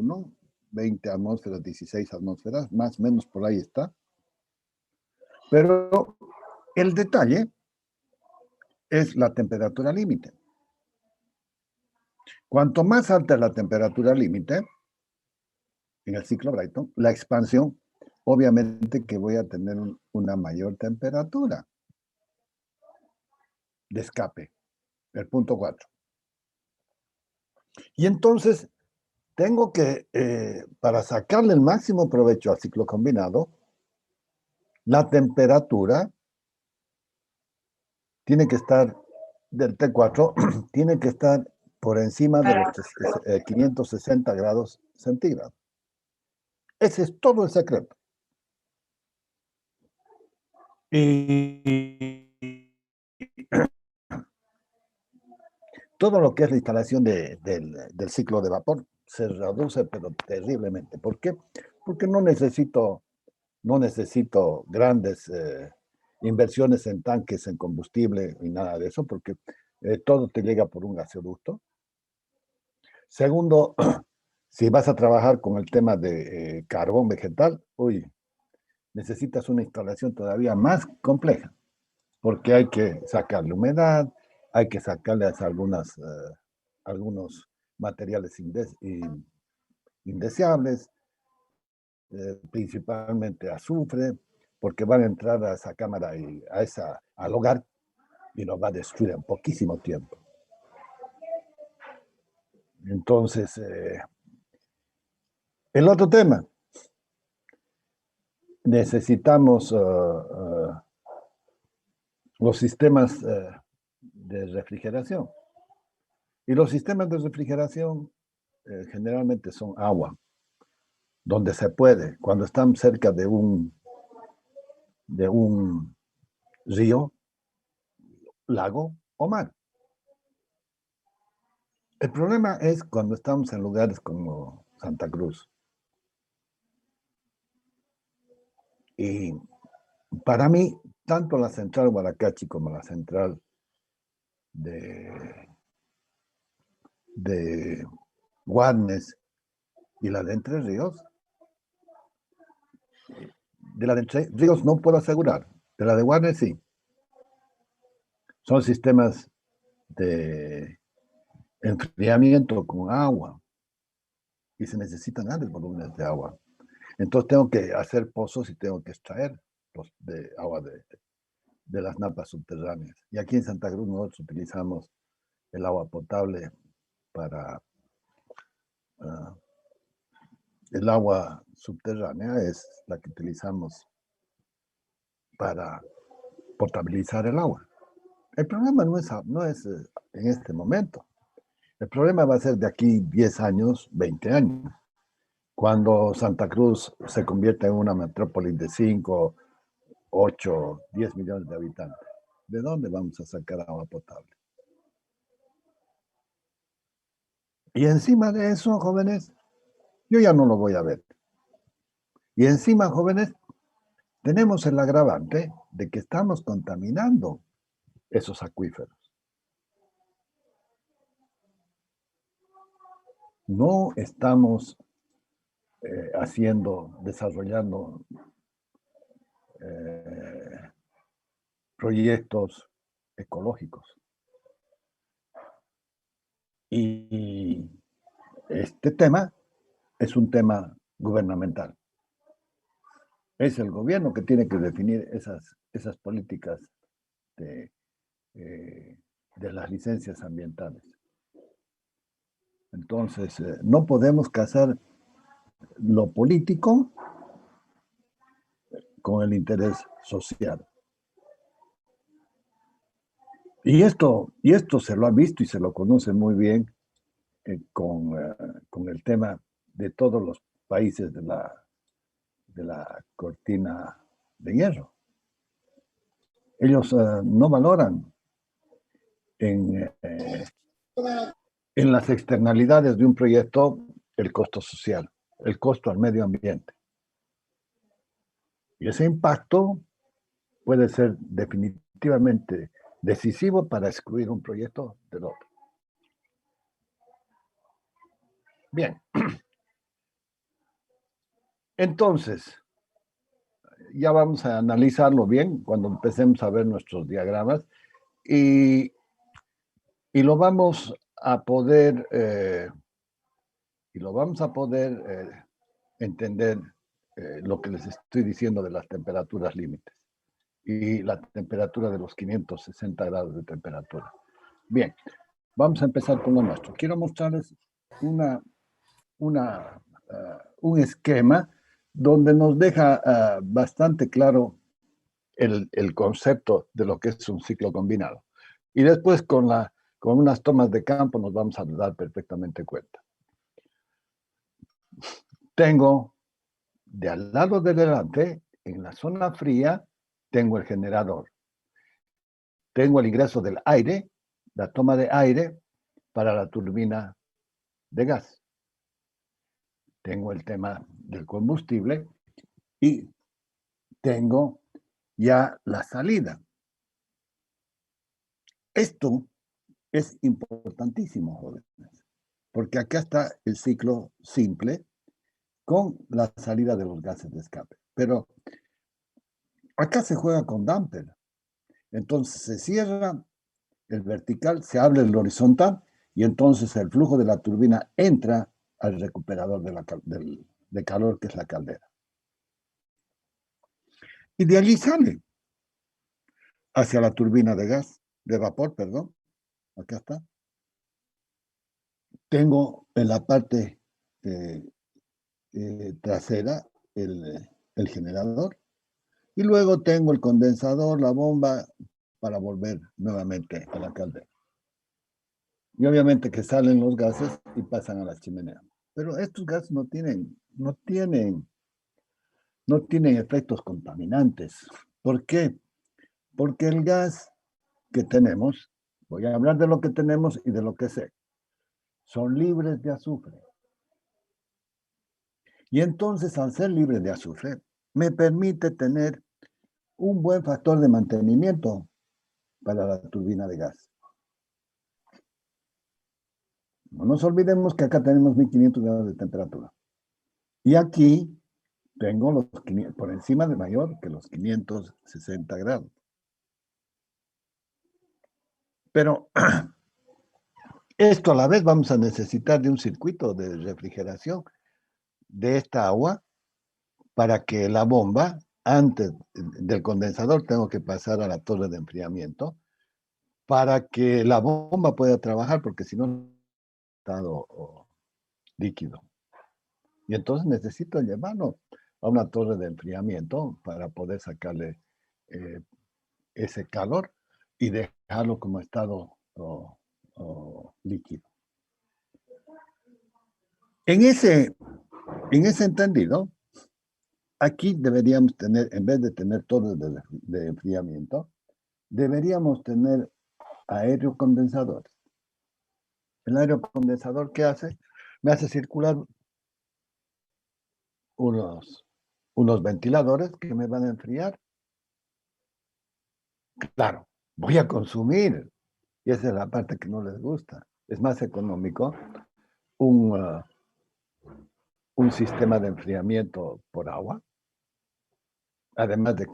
¿no? 20 atmósferas, 16 atmósferas, más o menos por ahí está. Pero el detalle es la temperatura límite. Cuanto más alta es la temperatura límite, en el ciclo Brayton, la expansión, obviamente que voy a tener una mayor temperatura de escape, el punto 4. Y entonces tengo que, para sacarle el máximo provecho al ciclo combinado, la temperatura tiene que estar del T4, tiene que estar por encima de los 560 grados centígrados. Ese es todo el secreto. Y todo lo que es la instalación del ciclo de vapor se reduce, pero terriblemente. ¿Por qué? Porque no necesito grandes inversiones en tanques, en combustible y nada de eso, porque todo te llega por un gasoducto. Segundo, si vas a trabajar con el tema de carbón vegetal, necesitas una instalación todavía más compleja, porque hay que sacarle humedad, hay que sacarle algunos materiales indeseables, principalmente azufre, porque van a entrar a esa cámara y al hogar y lo va a destruir en poquísimo tiempo. Entonces, el otro tema, necesitamos los sistemas de refrigeración. Y los sistemas de refrigeración generalmente son agua, donde se puede, cuando están cerca de un río, lago o mar. El problema es cuando estamos en lugares como Santa Cruz. Y para mí, tanto la central Guaracachi como la central de Guarnes y la de Entre Ríos, de la de Entre Ríos no puedo asegurar, de la de Guarnes sí. Son sistemas de enfriamiento con agua y se necesitan grandes volúmenes de agua. Entonces tengo que hacer pozos y tengo que extraer de agua de las napas subterráneas. Y aquí en Santa Cruz nosotros utilizamos el agua potable para el agua subterránea, es la que utilizamos para potabilizar el agua. El problema no es en este momento. El problema va a ser de aquí 10 años, 20 años, cuando Santa Cruz se convierta en una metrópoli de 5, 8, 10 millones de habitantes. ¿De dónde vamos a sacar agua potable? Y encima de eso, jóvenes, yo ya no lo voy a ver. Y encima, jóvenes, tenemos el agravante de que estamos contaminando esos acuíferos. No estamos desarrollando proyectos ecológicos. Y este tema es un tema gubernamental. Es el gobierno que tiene que definir esas políticas de las licencias ambientales. Entonces, no podemos casar lo político con el interés social. Y esto se lo ha visto y se lo conoce muy bien con el tema de todos los países de la cortina de hierro. Ellos no valoran en las externalidades de un proyecto el costo social, el costo al medio ambiente. Y ese impacto puede ser definitivamente decisivo para excluir un proyecto del otro. Bien, Entonces, ya vamos a analizarlo bien cuando empecemos a ver nuestros diagramas y lo vamos a poder, entender lo que les estoy diciendo de las temperaturas límites y la temperatura de los 560 grados de temperatura. Bien, vamos a empezar con lo nuestro. Quiero mostrarles un esquema donde nos deja bastante claro el concepto de lo que es un ciclo combinado. Y después con unas tomas de campo nos vamos a dar perfectamente cuenta. Tengo de al lado de delante, en la zona fría, tengo el generador. Tengo el ingreso del aire, la toma de aire para la turbina de gas. Tengo el tema del combustible y tengo ya la salida. Esto es importantísimo, jóvenes, porque acá está el ciclo simple con la salida de los gases de escape. Pero acá se juega con damper. Entonces se cierra el vertical, se abre el horizontal y entonces el flujo de la turbina entra al recuperador de calor que es la caldera. Y de allí sale hacia la turbina de vapor, perdón. Acá está. Tengo en la parte trasera el generador y luego tengo el condensador, la bomba para volver nuevamente a la caldera. Y obviamente que salen los gases y pasan a la chimenea. Pero estos gases no tienen efectos contaminantes. ¿Por qué? Porque el gas que tenemos, voy a hablar de lo que tenemos y de lo que sé, son libres de azufre. Y entonces, al ser libre de azufre, me permite tener un buen factor de mantenimiento para la turbina de gas. No nos olvidemos que acá tenemos 1500 grados de temperatura. Y aquí tengo los 500, por encima de mayor que los 560 grados. Pero esto a la vez vamos a necesitar de un circuito de refrigeración de esta agua para que la bomba, antes del condensador, tengo que pasar a la torre de enfriamiento para que la bomba pueda trabajar, porque si no, estado líquido. Y entonces necesito llevarlo a una torre de enfriamiento para poder sacarle ese calor y dejarlo como estado líquido. En ese entendido, aquí deberíamos tener, en vez de tener torres de enfriamiento, deberíamos tener aerocondensadores. El aerocondensador, ¿qué hace? Me hace circular unos ventiladores que me van a enfriar. Claro, voy a consumir, y esa es la parte que no les gusta. Es más económico un sistema de enfriamiento por agua, además de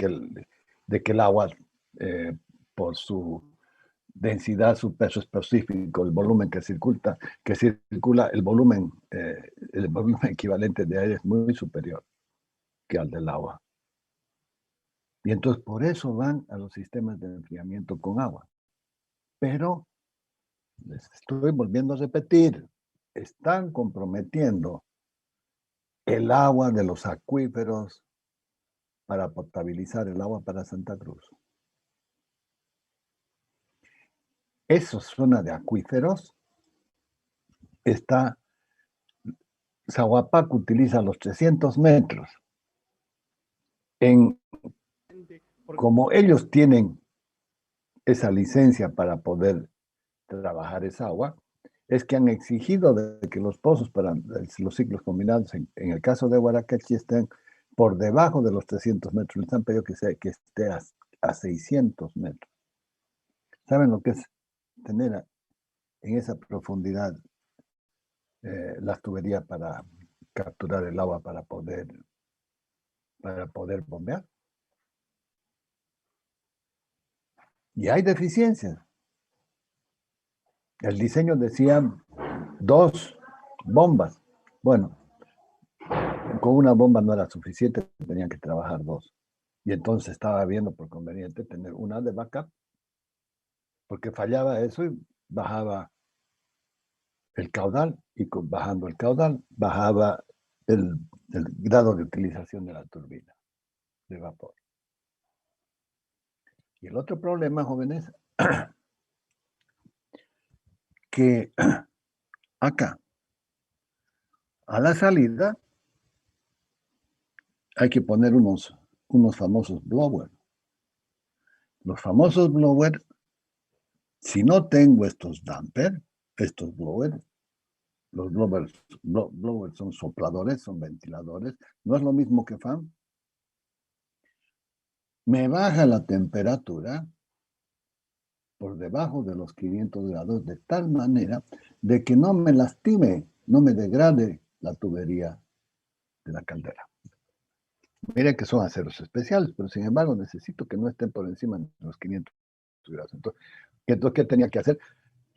que el agua, por su densidad, su peso específico, el volumen que circula, el volumen equivalente de aire es muy superior que al del agua. Y entonces por eso van a los sistemas de enfriamiento con agua. Pero, les estoy volviendo a repetir, están comprometiendo el agua de los acuíferos para potabilizar el agua para Santa Cruz. Esa zona de acuíferos está, Sahuapac utiliza los 300 metros. Como ellos tienen esa licencia para poder trabajar esa agua, es que han exigido de que los pozos para los ciclos combinados, en el caso de Huaracachi, estén por debajo de los 300 metros. Les han pedido que esté a 600 metros. ¿Saben lo que es tener en esa profundidad las tuberías para capturar el agua para poder para poder bombear. Y hay deficiencias. El diseño decía 2 bombas. Bueno, con una bomba no era suficiente, tenían que trabajar 2. Y entonces estaba viendo por conveniente tener una de backup, porque fallaba eso y bajaba el caudal, y bajando el caudal, bajaba el grado de utilización de la turbina de vapor. Y el otro problema, jóvenes, que acá, a la salida, hay que poner unos famosos blowers. Los famosos blowers, si no tengo estos dampers, estos blowers, los blowers son sopladores, son ventiladores, no es lo mismo que fan. Me baja la temperatura por debajo de los 500 grados de tal manera de que no me lastime, no me degrade la tubería de la caldera. Miren que son aceros especiales, pero sin embargo necesito que no estén por encima de los 500 grados. Entonces, ¿qué tenía que hacer?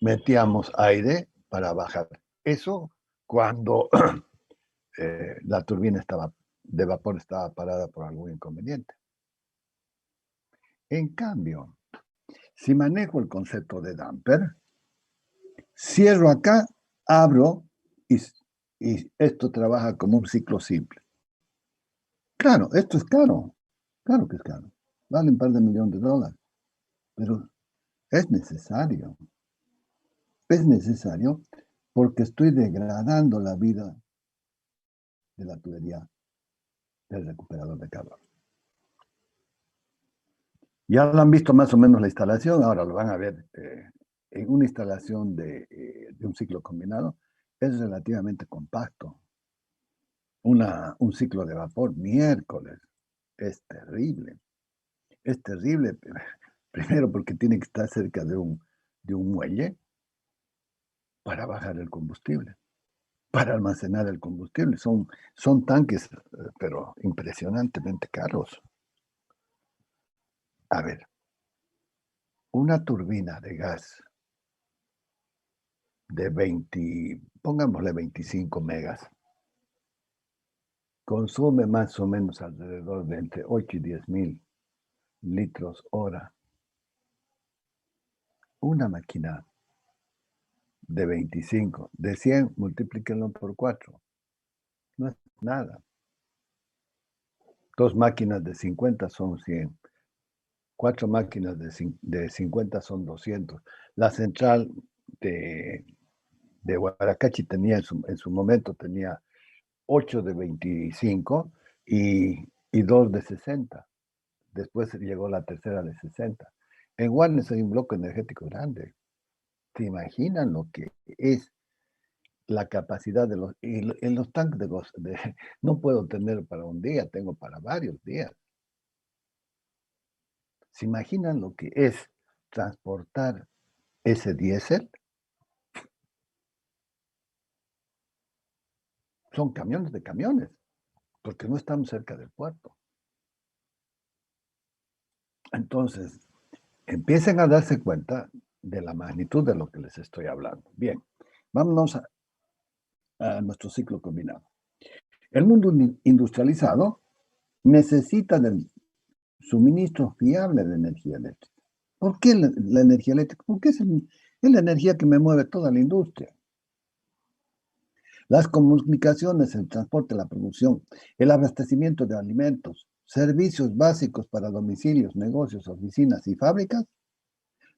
Metíamos aire para bajar. Eso cuando la turbina de vapor estaba parada por algún inconveniente. En cambio, si manejo el concepto de damper, cierro acá, abro y esto trabaja como un ciclo simple. Claro, esto es caro. Claro que es caro. Vale un par de millones de dólares. Pero es necesario. Es necesario porque estoy degradando la vida de la tubería del recuperador de calor. Ya lo han visto más o menos la instalación, ahora lo van a ver en una instalación de un ciclo combinado. Es relativamente compacto. Un ciclo de vapor miércoles es terrible. Es terrible, primero porque tiene que estar cerca de un muelle para bajar el combustible, para almacenar el combustible. Son tanques, pero impresionantemente caros. A ver, una turbina de gas de 20, pongámosle 25 megas, consume más o menos alrededor de entre 8 y 10 mil litros hora. Una máquina de 25, de 100, multiplíquenlo por 4. No es nada. 2 máquinas de 50 son 100. 4 máquinas de 50 son 200. La central de Guaracachi tenía en su momento tenía 8 de 25 y 2 de 60. Después llegó la tercera de 60. En Guanes hay un bloque energético grande. ¿Se imaginan lo que es la capacidad de en los tanques no puedo tener para un día, tengo para varios días? ¿Se imaginan lo que es transportar ese diésel? Son camiones de camiones, porque no estamos cerca del puerto. Entonces, empiecen a darse cuenta de la magnitud de lo que les estoy hablando. Bien, vámonos a nuestro ciclo combinado. El mundo industrializado necesita del suministro fiable de energía eléctrica. ¿Por qué la energía eléctrica? Porque es la energía que me mueve toda la industria. Las comunicaciones, el transporte, la producción, el abastecimiento de alimentos, servicios básicos para domicilios, negocios, oficinas y fábricas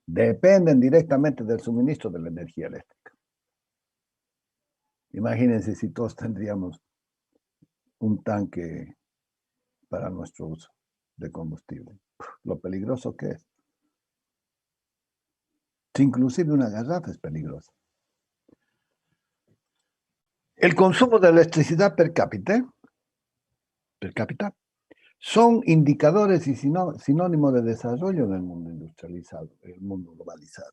dependen directamente del suministro de la energía eléctrica. Imagínense si todos tendríamos un tanque para nuestro uso de combustible. Lo peligroso que es. Inclusive una garrafa es peligrosa. El consumo de electricidad per cápita son indicadores y sinónimos de desarrollo en el mundo industrializado, en el mundo globalizado.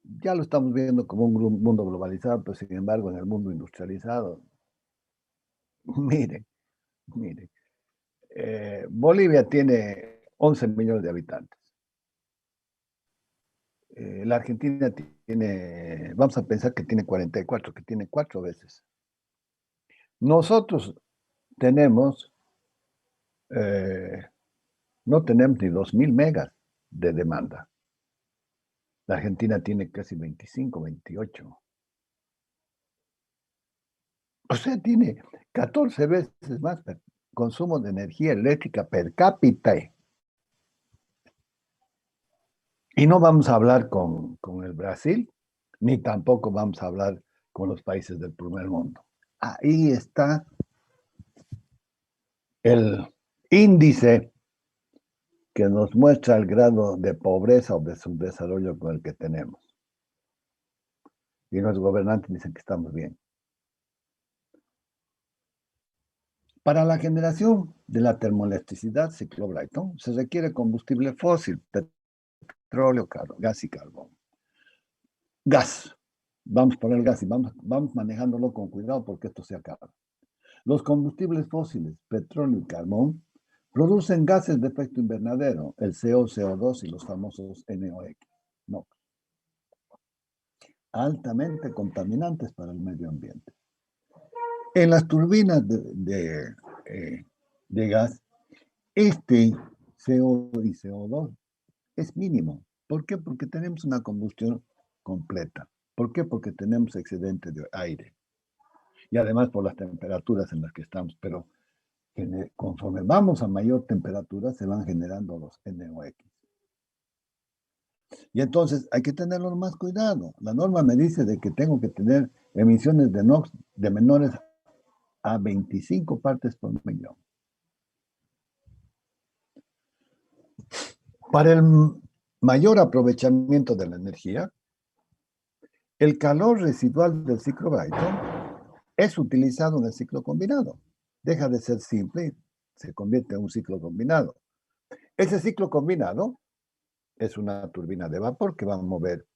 Ya lo estamos viendo como un mundo globalizado, pero sin embargo en el mundo industrializado, miren, Mire, Bolivia tiene 11 millones de habitantes. La Argentina tiene, vamos a pensar que tiene 44, que tiene 4 veces. Nosotros tenemos, no tenemos ni 2.000 megas de demanda. La Argentina tiene casi 25, 28. O sea, tiene 14 veces más consumo de energía eléctrica per cápita. Y no vamos a hablar con el Brasil, ni tampoco vamos a hablar con los países del primer mundo. Ahí está el índice que nos muestra el grado de pobreza o de subdesarrollo con el que tenemos. Y los gobernantes dicen que estamos bien. Para la generación de la termoelectricidad, ciclo Brayton, se requiere combustible fósil, petróleo, gas y carbón. Gas. Vamos a poner gas y vamos manejándolo con cuidado porque esto se acaba. Los combustibles fósiles, petróleo y carbón, producen gases de efecto invernadero, el CO, CO2 y los famosos NOx, NOx, altamente contaminantes para el medio ambiente. En las turbinas de gas, este CO y CO2 es mínimo. ¿Por qué? Porque tenemos una combustión completa. ¿Por qué? Porque tenemos excedente de aire. Y además por las temperaturas en las que estamos. Pero conforme vamos a mayor temperatura, se van generando los NOx. Y entonces hay que tenerlo más cuidado. La norma me dice de que tengo que tener emisiones de NOx de menores a 25 partes por millón. Para el mayor aprovechamiento de la energía, el calor residual del ciclo Brayton es utilizado en el ciclo combinado. Deja de ser simple y se convierte en un ciclo combinado. Ese ciclo combinado es una turbina de vapor que va a mover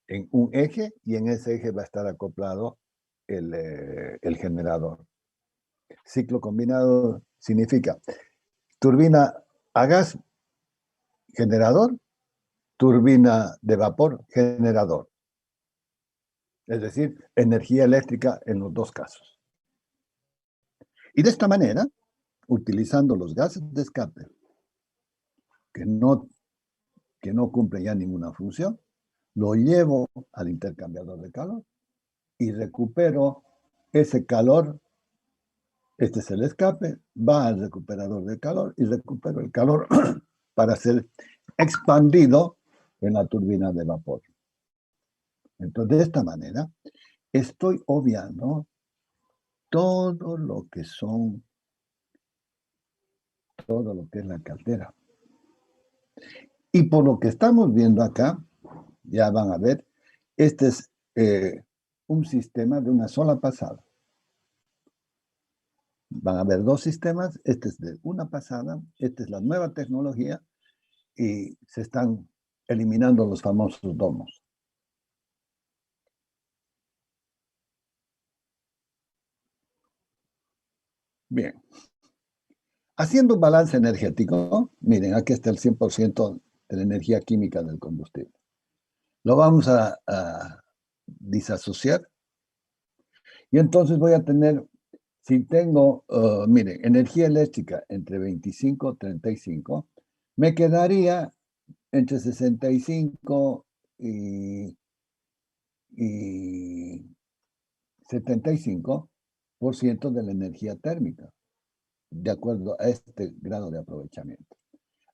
en un eje y en ese eje va a estar acoplado el generador. Ciclo combinado significa turbina a gas, generador, turbina de vapor, generador. Es decir, energía eléctrica en los dos casos. Y de esta manera, utilizando los gases de escape, que no cumplen ya ninguna función, lo llevo al intercambiador de calor y recupero ese calor. Este es el escape, va al recuperador de calor y recupero el calor para ser expandido en la turbina de vapor. Entonces, de esta manera, estoy obviando todo lo que es la caldera. Y por lo que estamos viendo acá, ya van a ver, este es un sistema de una sola pasada. Van a haber dos sistemas, este es de una pasada, esta es la nueva tecnología y se están eliminando los famosos domos. Bien. Haciendo un balance energético, miren, aquí está el 100% de la energía química del combustible. Lo vamos a disasociar y entonces voy a tener, si tengo, miren, energía eléctrica entre 25 y 35, me quedaría entre 65 y 75% de la energía térmica, de acuerdo a este grado de aprovechamiento.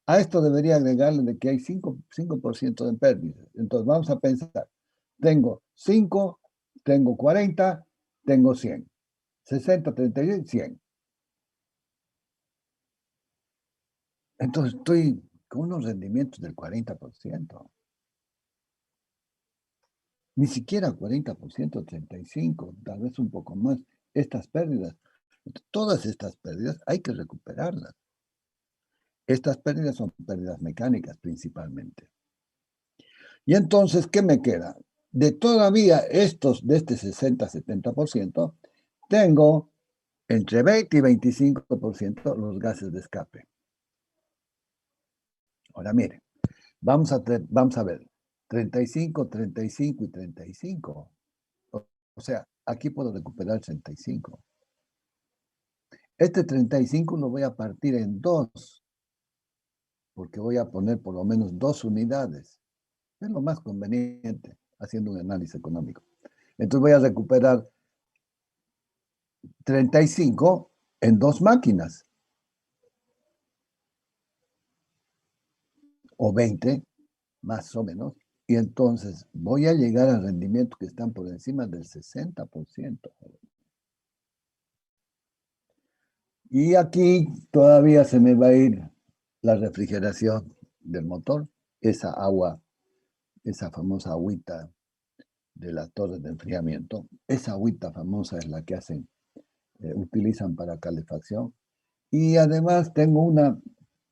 A esto debería agregarle de que hay 5% de pérdidas. Entonces vamos a pensar, tengo 5, tengo 40, tengo 100. 60, 36, 100. Entonces estoy con unos rendimientos del 40%. Ni siquiera 40%, 35%, tal vez un poco más. Estas pérdidas, todas estas pérdidas hay que recuperarlas. Estas pérdidas son pérdidas mecánicas principalmente. Y entonces, ¿qué me queda? De todavía de este 60-70%, tengo Entre 20 y 25% los gases de escape. Ahora miren, vamos a ver, 35, 35 y 35. O sea, aquí puedo recuperar 35. Este 35 lo voy a partir en 2, porque voy a poner por lo menos 2 unidades. Es lo más conveniente, haciendo un análisis económico. Entonces voy a recuperar 35 en 2 máquinas. O 20, más o menos. Y entonces voy a llegar a rendimientos que están por encima del 60%. Y aquí todavía se me va a ir la refrigeración del motor, esa agua, esa famosa agüita de las torres de enfriamiento. Esa agüita famosa es la que utilizan para calefacción. Y además tengo una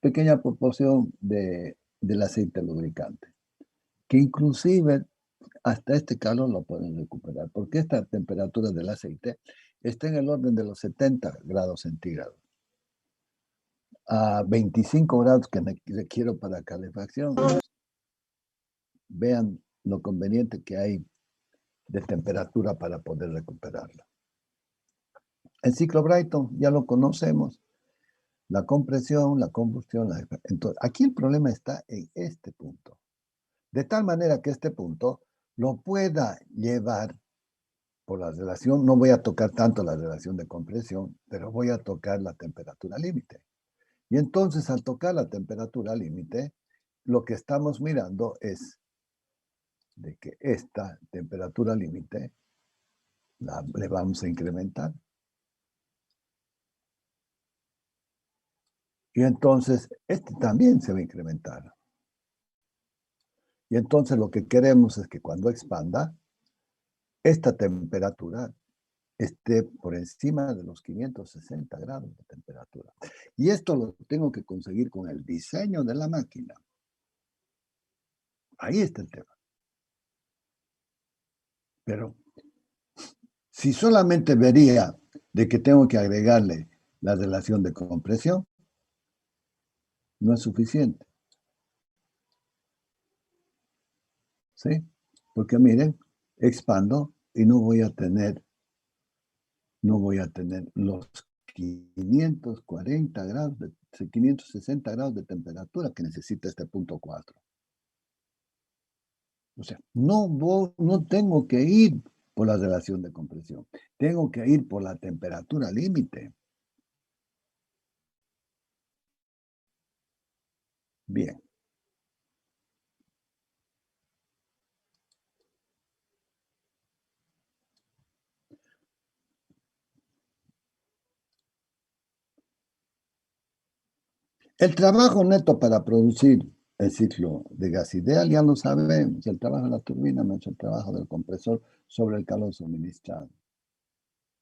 pequeña proporción del aceite lubricante, que inclusive hasta este calor lo pueden recuperar, porque esta temperatura del aceite está en el orden de los 70 grados centígrados. A 25 grados que requiero para calefacción, vean lo conveniente que hay de temperatura para poder recuperarla. El ciclo Brayton ya lo conocemos, la compresión, la combustión. Entonces, aquí el problema está en este punto. De tal manera que este punto lo pueda llevar por la relación, no voy a tocar tanto la relación de compresión, pero voy a tocar la temperatura límite. Y entonces al tocar la temperatura límite, lo que estamos mirando es de que esta temperatura límite le vamos a incrementar. Y entonces este también se va a incrementar. Y entonces lo que queremos es que cuando expanda, esta temperatura esté por encima de los 560 grados de temperatura. Y esto lo tengo que conseguir con el diseño de la máquina. Ahí está el tema. Pero si solamente vería de que tengo que agregarle la relación de compresión, no es suficiente. ¿Sí? Porque miren, expando y no voy a tener los 540 grados, 560 grados de temperatura que necesita este punto 4. O sea, no tengo que ir por la relación de compresión, tengo que ir por la temperatura límite. Bien. El trabajo neto para producir el ciclo de gas ideal ya lo sabemos. El trabajo de la turbina no es el trabajo del compresor sobre el calor suministrado.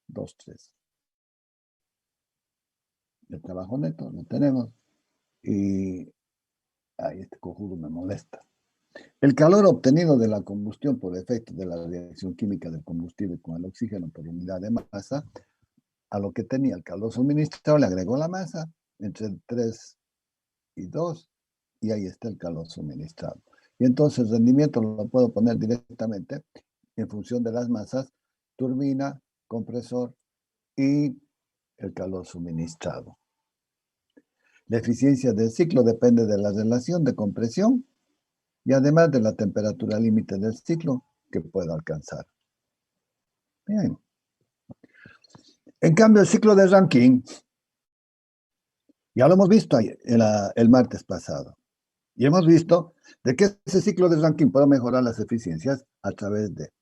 2, 3. El trabajo neto lo tenemos y este cojudo me molesta. El calor obtenido de la combustión por efecto de la reacción química del combustible con el oxígeno por unidad de masa, a lo que tenía el calor suministrado le agregó la masa entre 3 y 2 y ahí está el calor suministrado. Y entonces el rendimiento lo puedo poner directamente en función de las masas, turbina, compresor y el calor suministrado. La eficiencia del ciclo depende de la relación de compresión y además de la temperatura límite del ciclo que pueda alcanzar. Bien. En cambio, el ciclo de Rankine, ya lo hemos visto el martes pasado, y hemos visto de que ese ciclo de Rankine puede mejorar las eficiencias a través de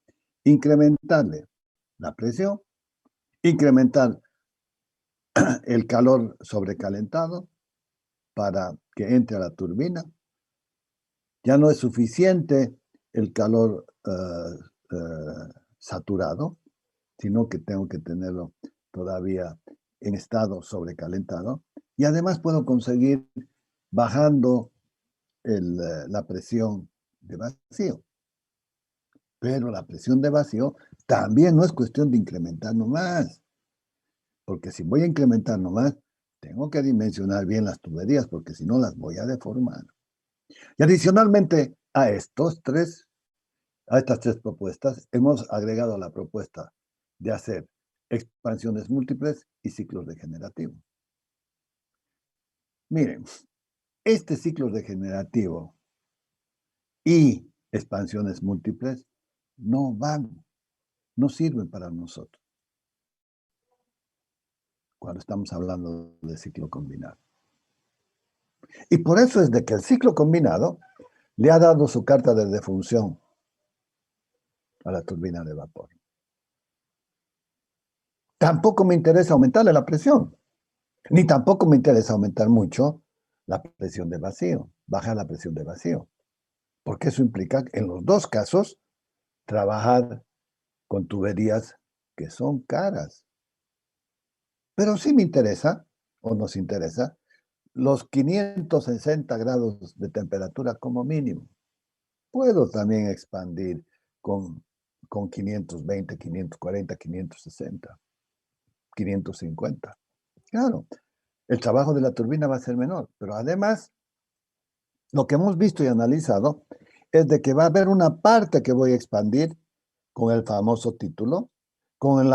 incrementarle la presión, incrementar el calor sobrecalentado para que entre a la turbina. Ya no es suficiente el calor saturado, sino que tengo que tenerlo todavía en estado sobrecalentado. Y además puedo conseguir bajando la presión de vacío. Pero la presión de vacío también no es cuestión de incrementar nomás, Porque si voy a incrementar nomás, tengo que dimensionar bien las tuberías, porque si no las voy a deformar. Y adicionalmente a estas tres propuestas, hemos agregado la propuesta de hacer expansiones múltiples y ciclos degenerativos. Miren, este ciclo degenerativo y expansiones múltiples no sirven para nosotros cuando estamos hablando de ciclo combinado. Y por eso es de que el ciclo combinado le ha dado su carta de defunción a la turbina de vapor. Tampoco me interesa aumentarle la presión, ni tampoco me interesa aumentar mucho la presión de vacío, bajar la presión de vacío, porque eso implica, en los dos casos, trabajar con tuberías que son caras. Pero sí me interesa, o nos interesa, los 560 grados de temperatura como mínimo. Puedo también expandir con 520, 540, 560, 550. Claro, el trabajo de la turbina va a ser menor, pero además, lo que hemos visto y analizado es de que va a haber una parte que voy a expandir con el famoso título, con el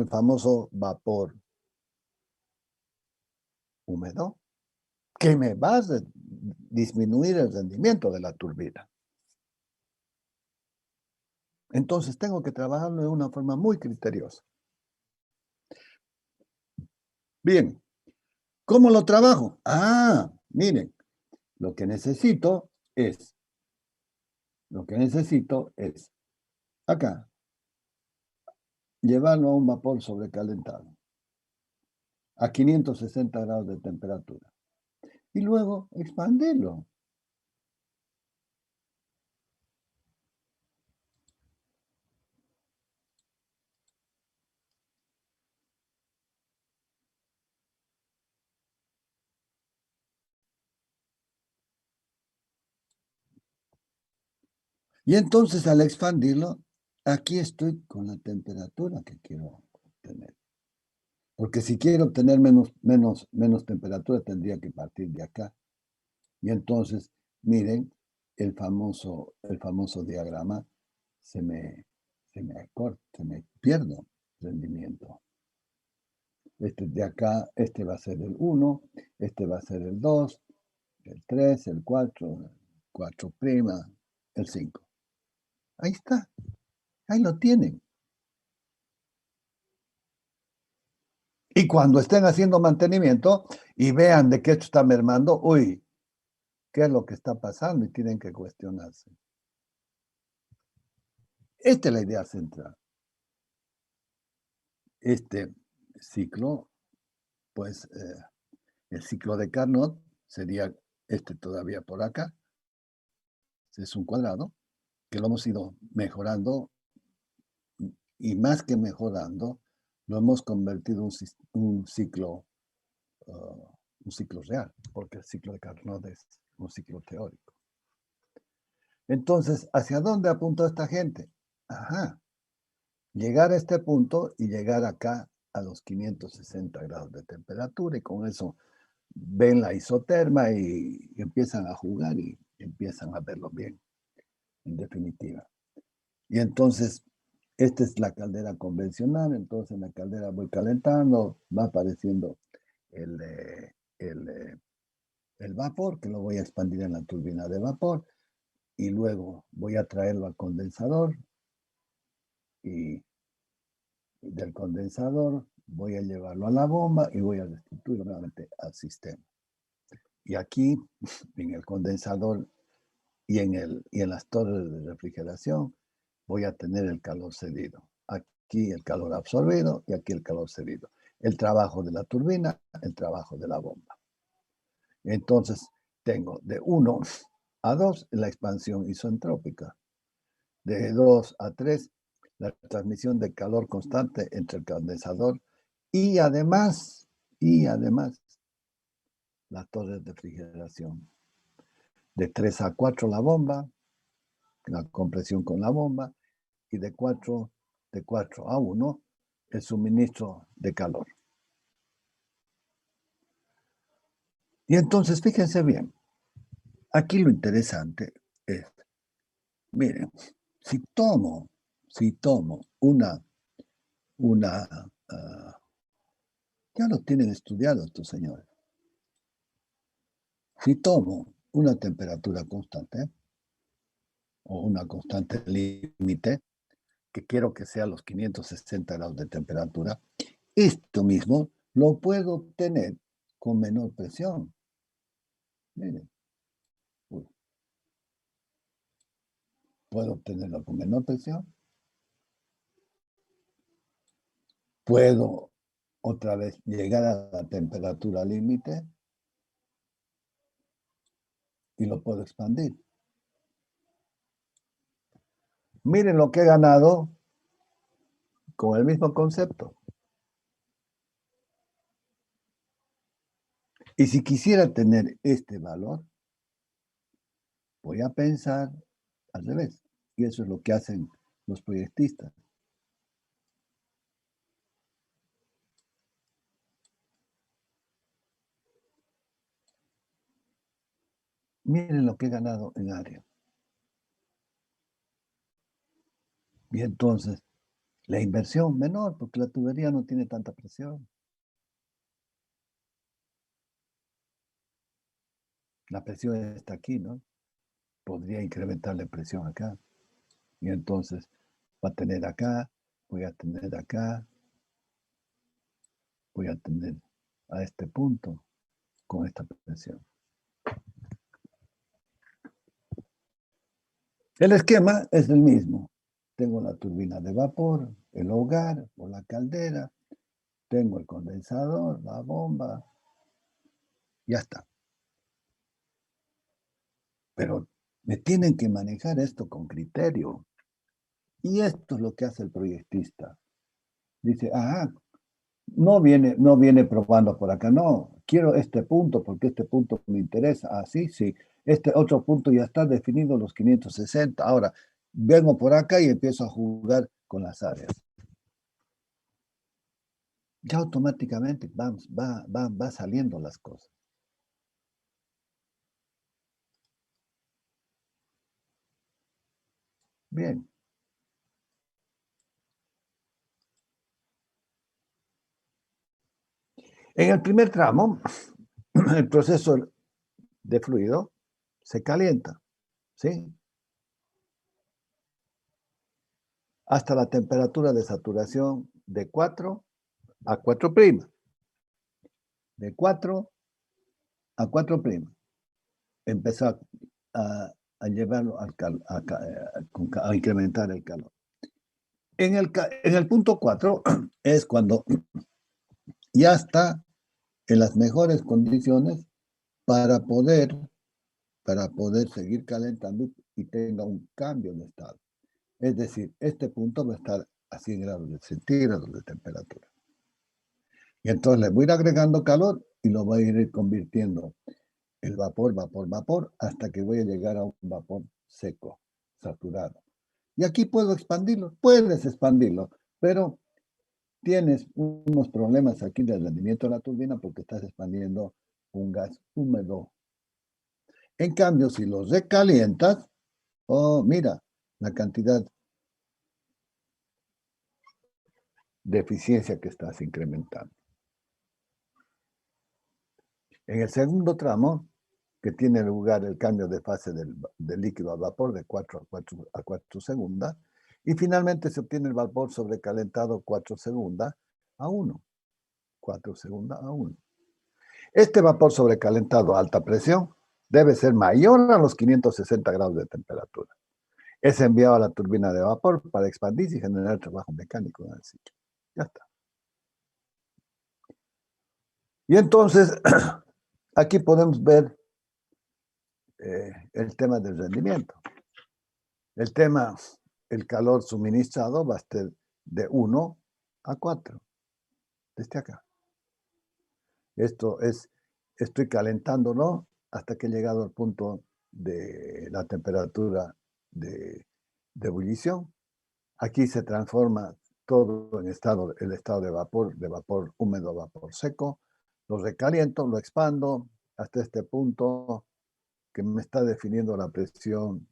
famoso vapor húmedo, que me va a disminuir el rendimiento de la turbina. Entonces tengo que trabajarlo de una forma muy criteriosa. Bien, ¿cómo lo trabajo? Miren, lo que necesito es acá, llevarlo a un vapor sobrecalentado a 560 grados de temperatura y luego expandirlo. Y entonces al expandirlo, aquí estoy con la temperatura que quiero obtener. Porque si quiero obtener menos temperatura, tendría que partir de acá. Y entonces, miren, el famoso diagrama se me acorta, se me pierdo rendimiento. Este de acá, este va a ser el 1, este va a ser el 2, el 3, el 4, 4', el 5. Ahí está, ahí lo tienen. Y cuando estén haciendo mantenimiento y vean de que esto está mermando, uy, ¿qué es lo que está pasando? Y tienen que cuestionarse. Esta es la idea central. Este ciclo, pues el ciclo de Carnot sería este todavía por acá. Es un cuadrado que lo hemos ido mejorando y más que mejorando, lo hemos convertido en un ciclo real, porque el ciclo de Carnot es un ciclo teórico. Entonces, ¿hacia dónde apuntó esta gente? Llegar a este punto y llegar acá a los 560 grados de temperatura, y con eso ven la isoterma y empiezan a jugar y empiezan a verlo bien, en definitiva. Y entonces, esta es la caldera convencional. Entonces en la caldera voy calentando, va apareciendo el vapor, que lo voy a expandir en la turbina de vapor, y luego voy a traerlo al condensador, y del condensador voy a llevarlo a la bomba y voy a restituirlo nuevamente al sistema. Y aquí, en el condensador y en las torres de refrigeración, voy a tener el calor cedido. Aquí el calor absorbido y aquí el calor cedido. El trabajo de la turbina, el trabajo de la bomba. Entonces, tengo de 1 a 2 la expansión isentrópica. De 2 a 3, la transmisión de calor constante entre el condensador y además, las torres de refrigeración. De 3 a 4 la bomba, la compresión con la bomba, y de 4 a 1 el suministro de calor. Y entonces, fíjense bien, aquí lo interesante es, miren, si tomo ah, ya lo tienen estudiado estos señores. Si tomo una temperatura constante o una constante límite, que quiero que sea los 560 grados de temperatura, esto mismo lo puedo obtener con menor presión. Miren, puedo obtenerlo con menor presión. Puedo otra vez llegar a la temperatura límite y lo puedo expandir. Miren lo que he ganado con el mismo concepto. Y si quisiera tener este valor, voy a pensar al revés. Y eso es lo que hacen los proyectistas. Miren lo que he ganado en área. Y entonces, la inversión menor, porque la tubería no tiene tanta presión. La presión está aquí, ¿no? Podría incrementar la presión acá. Y entonces va a tener acá, voy a tener acá, voy a tener a este punto con esta presión. El esquema es el mismo. Tengo la turbina de vapor, el hogar o la caldera, tengo el condensador, la bomba, ya está. Pero me tienen que manejar esto con criterio. Y esto es lo que hace el proyectista. Dice, no viene probando por acá, no, quiero este punto porque este punto me interesa. Sí, este otro punto ya está definido, los 560. Ahora, vengo por acá y empiezo a jugar con las áreas. Ya automáticamente va saliendo las cosas. Bien. En el primer tramo, el proceso de fluido se calienta, ¿sí? Hasta la temperatura de saturación de 4 a 4'. De 4 a 4'. Empezó a llevarlo a incrementar el calor. En el punto 4 es cuando ya está en las mejores condiciones para poder seguir calentando y tenga un cambio de estado. Es decir, este punto va a estar a 100 grados centígrados de temperatura. Y entonces le voy a ir agregando calor y lo voy a ir convirtiendo el vapor, hasta que voy a llegar a un vapor seco, saturado. Y aquí puedo expandirlo, puedes expandirlo, pero tienes unos problemas aquí del rendimiento de la turbina porque estás expandiendo un gas húmedo. En cambio, si lo recalientas, mira, la cantidad de eficiencia que estás incrementando. En el segundo tramo, que tiene lugar el cambio de fase del líquido a vapor de 4 a 4 segundos, y finalmente se obtiene el vapor sobrecalentado 4 segundos a 1. 4 segundos a 1. Este vapor sobrecalentado a alta presión debe ser mayor a los 560 grados de temperatura. Es enviado a la turbina de vapor para expandirse y generar trabajo mecánico en el ciclo. Ya está. Y entonces, aquí podemos ver el tema del rendimiento. El calor suministrado va a ser de 1 a 4, desde acá. Estoy calentándolo hasta que he llegado al punto de la temperatura de ebullición. Aquí se transforma todo en el estado de vapor húmedo a vapor seco. Lo recaliento, lo expando hasta este punto que me está definiendo la presión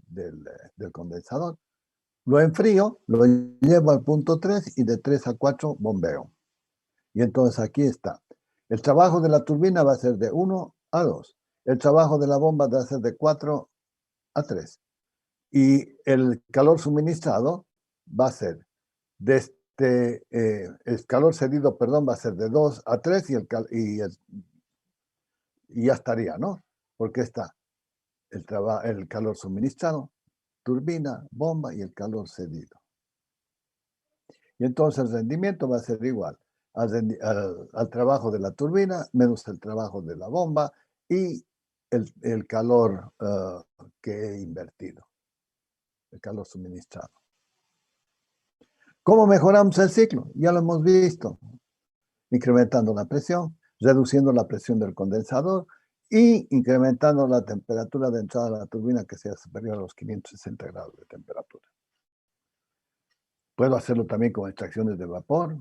del condensador. Lo enfrío, lo llevo al punto 3 y de 3 a 4 bombeo. Y entonces aquí está. El trabajo de la turbina va a ser de 1 a 2. El trabajo de la bomba va a ser de 4 a 3. Y el calor suministrado va a ser el calor cedido, perdón, va a ser de 2 a 3 y ya estaría, ¿no? Porque está el calor suministrado, turbina, bomba y el calor cedido. Y entonces el rendimiento va a ser igual al trabajo de la turbina menos el trabajo de la bomba y el calor que he invertido, el calor suministrado. ¿Cómo mejoramos el ciclo? Ya lo hemos visto. Incrementando la presión, reduciendo la presión del condensador y incrementando la temperatura de entrada de la turbina que sea superior a los 560 grados de temperatura. Puedo hacerlo también con extracciones de vapor,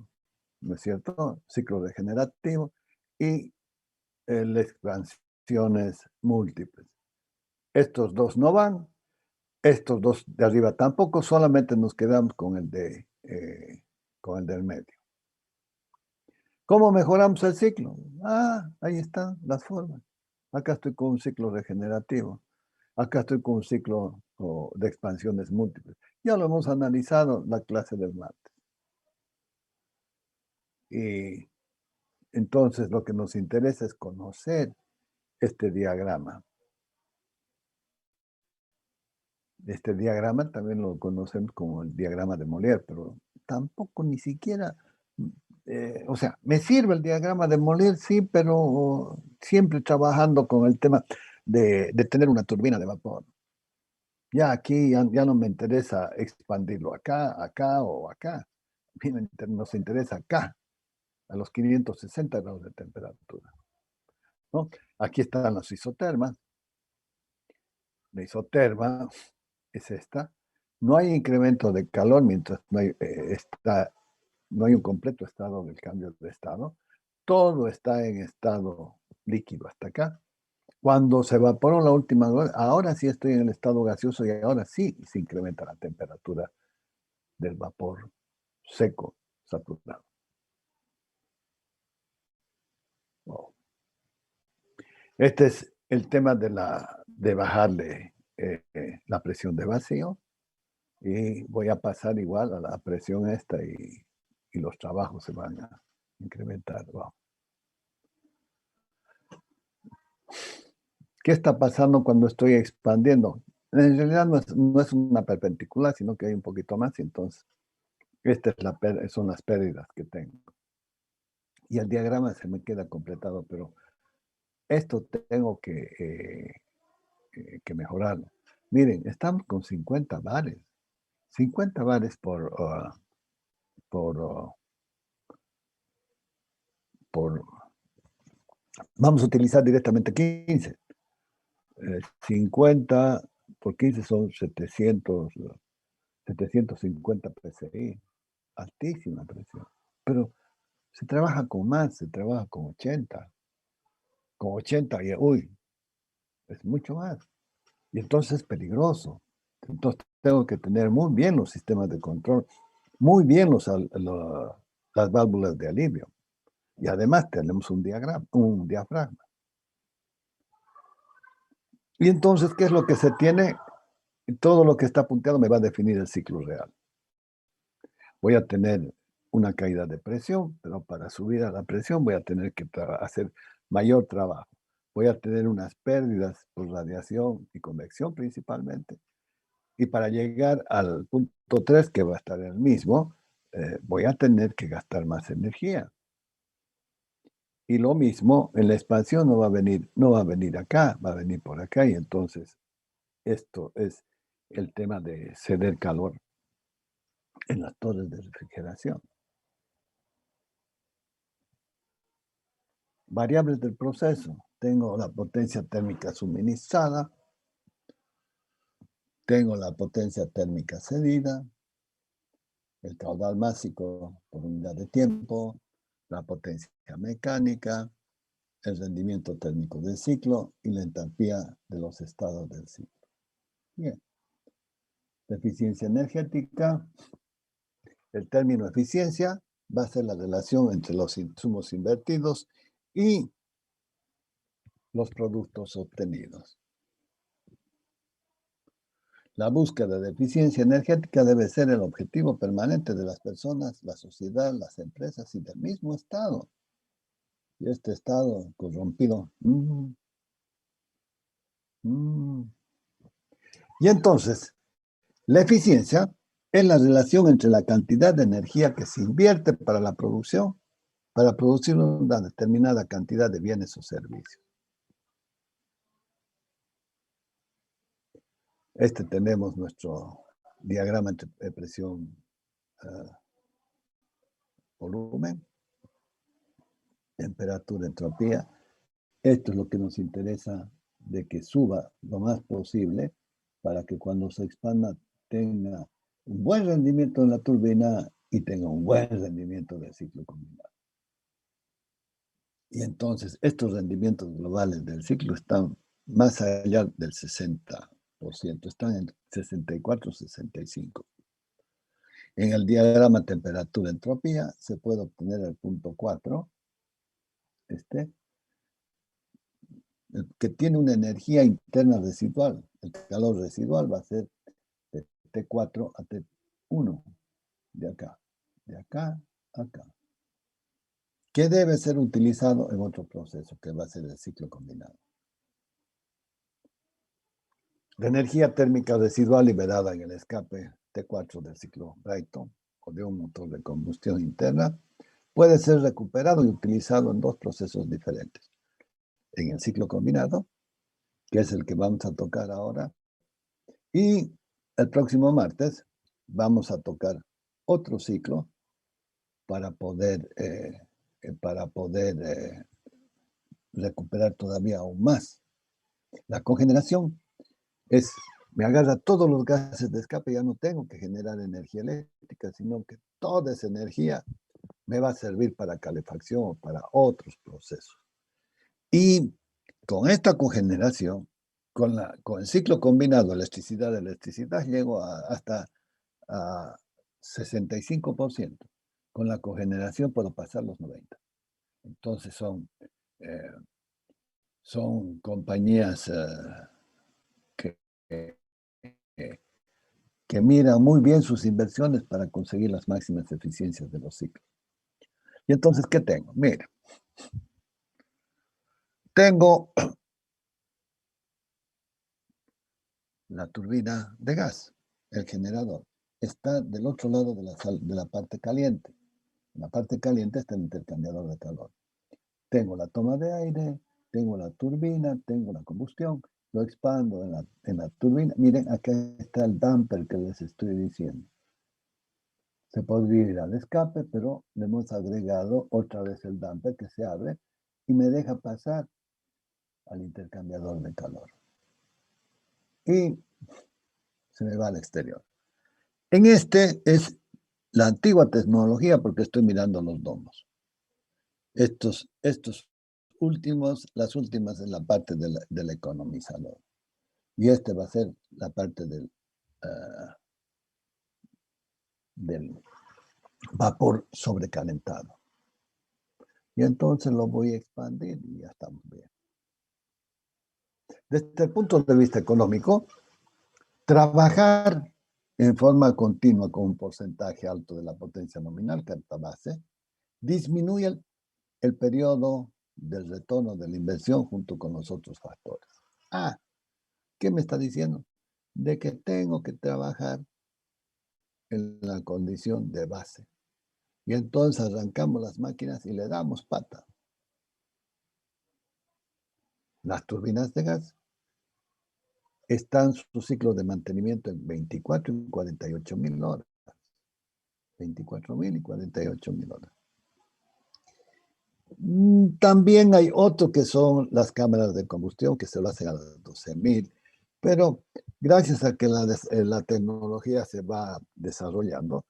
¿no es cierto? Ciclo regenerativo y expansiones múltiples. Estos dos no van, estos dos de arriba tampoco, solamente nos quedamos con el del medio. ¿Cómo mejoramos el ciclo? Ahí están las formas. Acá estoy con un ciclo regenerativo. Acá estoy con un ciclo de expansiones múltiples. Ya lo hemos analizado en la clase del martes. Y entonces lo que nos interesa es conocer este diagrama. Este diagrama también lo conocemos como el diagrama de Molière, pero tampoco ni siquiera, o sea, me sirve el diagrama de Molière, sí, pero siempre trabajando con el tema de tener una turbina de vapor. Ya aquí ya no me interesa expandirlo acá, acá o acá. Nos interesa acá, a los 560 grados de temperatura, ¿no? Aquí están las isotermas. La isoterma es esta. No hay incremento de calor mientras no hay un completo estado del cambio de estado. Todo está en estado líquido hasta acá. Cuando se evaporó la última, ahora sí estoy en el estado gaseoso y ahora sí se incrementa la temperatura del vapor seco saturado. Wow. Este es el tema de bajarle la presión de vacío. Y voy a pasar igual a la presión esta y los trabajos se van a incrementar. Wow. ¿Qué está pasando cuando estoy expandiendo? En realidad no es una perpendicular, sino que hay un poquito más. Entonces, son las pérdidas que tengo. Y el diagrama se me queda completado, pero esto tengo que mejorarlo. Miren, estamos con 50 bares. 50 bares por vamos a utilizar directamente 15. 50 por 15 son 750 PSI. Altísima presión. Pero se trabaja con más, se trabaja con 80. Con 80 y es mucho más. Y entonces es peligroso. Entonces tengo que tener muy bien los sistemas de control, muy bien las válvulas de alivio. Y además tenemos un diafragma. Y entonces, ¿qué es lo que se tiene? Todo lo que está punteado me va a definir el ciclo real. Voy a tener una caída de presión, pero para subir a la presión voy a tener que hacer mayor trabajo. Voy a tener unas pérdidas por radiación y convección principalmente. Y para llegar al punto 3, que va a estar el mismo, voy a tener que gastar más energía. Y lo mismo, en la expansión no va a venir acá, va a venir por acá. Y entonces, esto es el tema de ceder calor en las torres de refrigeración. Variables del proceso. Tengo la potencia térmica suministrada, tengo la potencia térmica cedida, el caudal másico por unidad de tiempo, la potencia mecánica, el rendimiento térmico del ciclo y la entalpía de los estados del ciclo. Bien. La eficiencia energética, el término eficiencia va a ser la relación entre los insumos invertidos y los productos obtenidos. La búsqueda de eficiencia energética debe ser el objetivo permanente de las personas, la sociedad, las empresas y del mismo Estado. Y este Estado corrompido. Y entonces, la eficiencia es la relación entre la cantidad de energía que se invierte para la producción, para producir una determinada cantidad de bienes o servicios. Tenemos nuestro diagrama entre presión, volumen, temperatura, entropía. Esto es lo que nos interesa de que suba lo más posible para que cuando se expanda tenga un buen rendimiento en la turbina y tenga un buen rendimiento del ciclo combinado. Y entonces estos rendimientos globales del ciclo están más allá del 60%, están en 64, 65. En el diagrama temperatura-entropía se puede obtener el punto 4, que tiene una energía interna residual. El calor residual va a ser de T4 a T1, de acá a acá, que debe ser utilizado en otro proceso, que va a ser el ciclo combinado. La energía térmica residual liberada en el escape T4 del ciclo Brayton o de un motor de combustión interna puede ser recuperado y utilizado en dos procesos diferentes. En el ciclo combinado, que es el que vamos a tocar ahora, y el próximo martes vamos a tocar otro ciclo para poder recuperar todavía aún más. La cogeneración me agarra todos los gases de escape, ya no tengo que generar energía eléctrica, sino que toda esa energía me va a servir para calefacción o para otros procesos. Y con esta cogeneración, con el ciclo combinado electricidad, llego hasta a 65%. Con la cogeneración puedo pasar los 90%. Entonces son compañías que miran muy bien sus inversiones para conseguir las máximas eficiencias de los ciclos. Y entonces, ¿qué tengo? Mira, tengo la turbina de gas, el generador. Está del otro lado de la parte caliente. En la parte caliente está el intercambiador de calor. Tengo la toma de aire, tengo la turbina, tengo la combustión, lo expando en la turbina. Miren, acá está el damper que les estoy diciendo. Se podría ir al escape, pero le hemos agregado otra vez el damper que se abre y me deja pasar al intercambiador de calor. Y se me va al exterior. En es la antigua tecnología porque estoy mirando los domos. Estos últimos, las últimas en la parte del economizador. Y va a ser la parte del vapor sobrecalentado. Y entonces lo voy a expandir y ya estamos bien. Desde el punto de vista económico, trabajar en forma continua con un porcentaje alto de la potencia nominal, carta base, disminuye el periodo del retorno de la inversión junto con los otros factores. ¿Qué me está diciendo? De que tengo que trabajar en la condición de base. Y entonces arrancamos las máquinas y le damos pata. Las turbinas de gas están su ciclo de mantenimiento en 24 y 48.000 horas. 24.000 y 48.000 horas. También hay otro que son las cámaras de combustión que se lo hacen a las 12.000, pero gracias a que la tecnología se va desarrollando,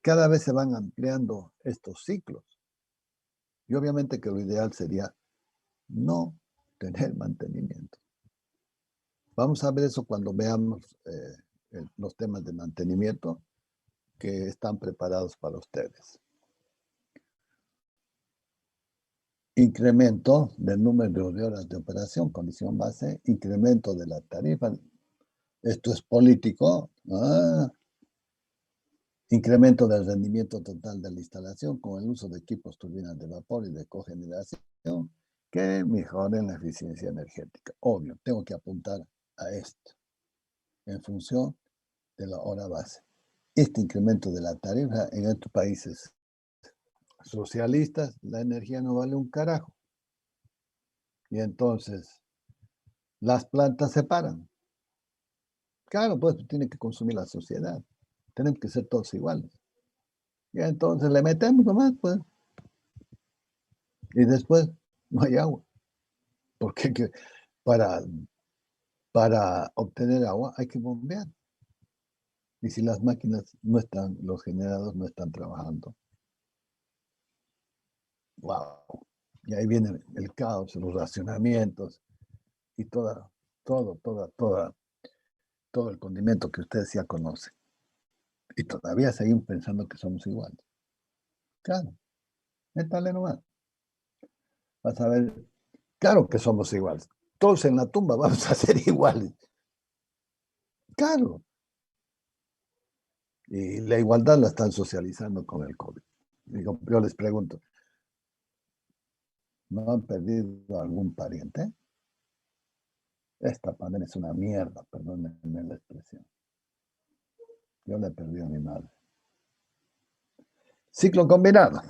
cada vez se van ampliando estos ciclos. Y obviamente que lo ideal sería no tener mantenimiento. Vamos a ver eso cuando veamos los temas de mantenimiento que están preparados para ustedes. Incremento del número de horas de operación, condición base, incremento de la tarifa. Esto es político. Incremento del rendimiento total de la instalación con el uso de equipos turbinas de vapor y de cogeneración que mejoren la eficiencia energética. Obvio, tengo que apuntar a esto en función de la hora base. Este incremento de la tarifa en estos países socialistas, la energía no vale un carajo. Y entonces, las plantas se paran. Claro, pues tiene que consumir la sociedad. Tenemos que ser todos iguales. Y entonces le metemos nomás, pues. Y después no hay agua. Porque para obtener agua hay que bombear. Y si las máquinas no están, los generadores no están trabajando. ¡Wow! Y ahí viene el caos, los racionamientos y todo el condimento que ustedes ya conocen. Y todavía seguimos pensando que somos iguales. Claro, métale nomás. Vas a ver, claro que somos iguales. Todos en la tumba vamos a ser iguales. Claro. Y la igualdad la están socializando con el COVID. Digo, yo les pregunto, ¿no han perdido algún pariente? Esta pandemia es una mierda, perdónenme la expresión. Yo le perdí a mi madre. Ciclo combinado.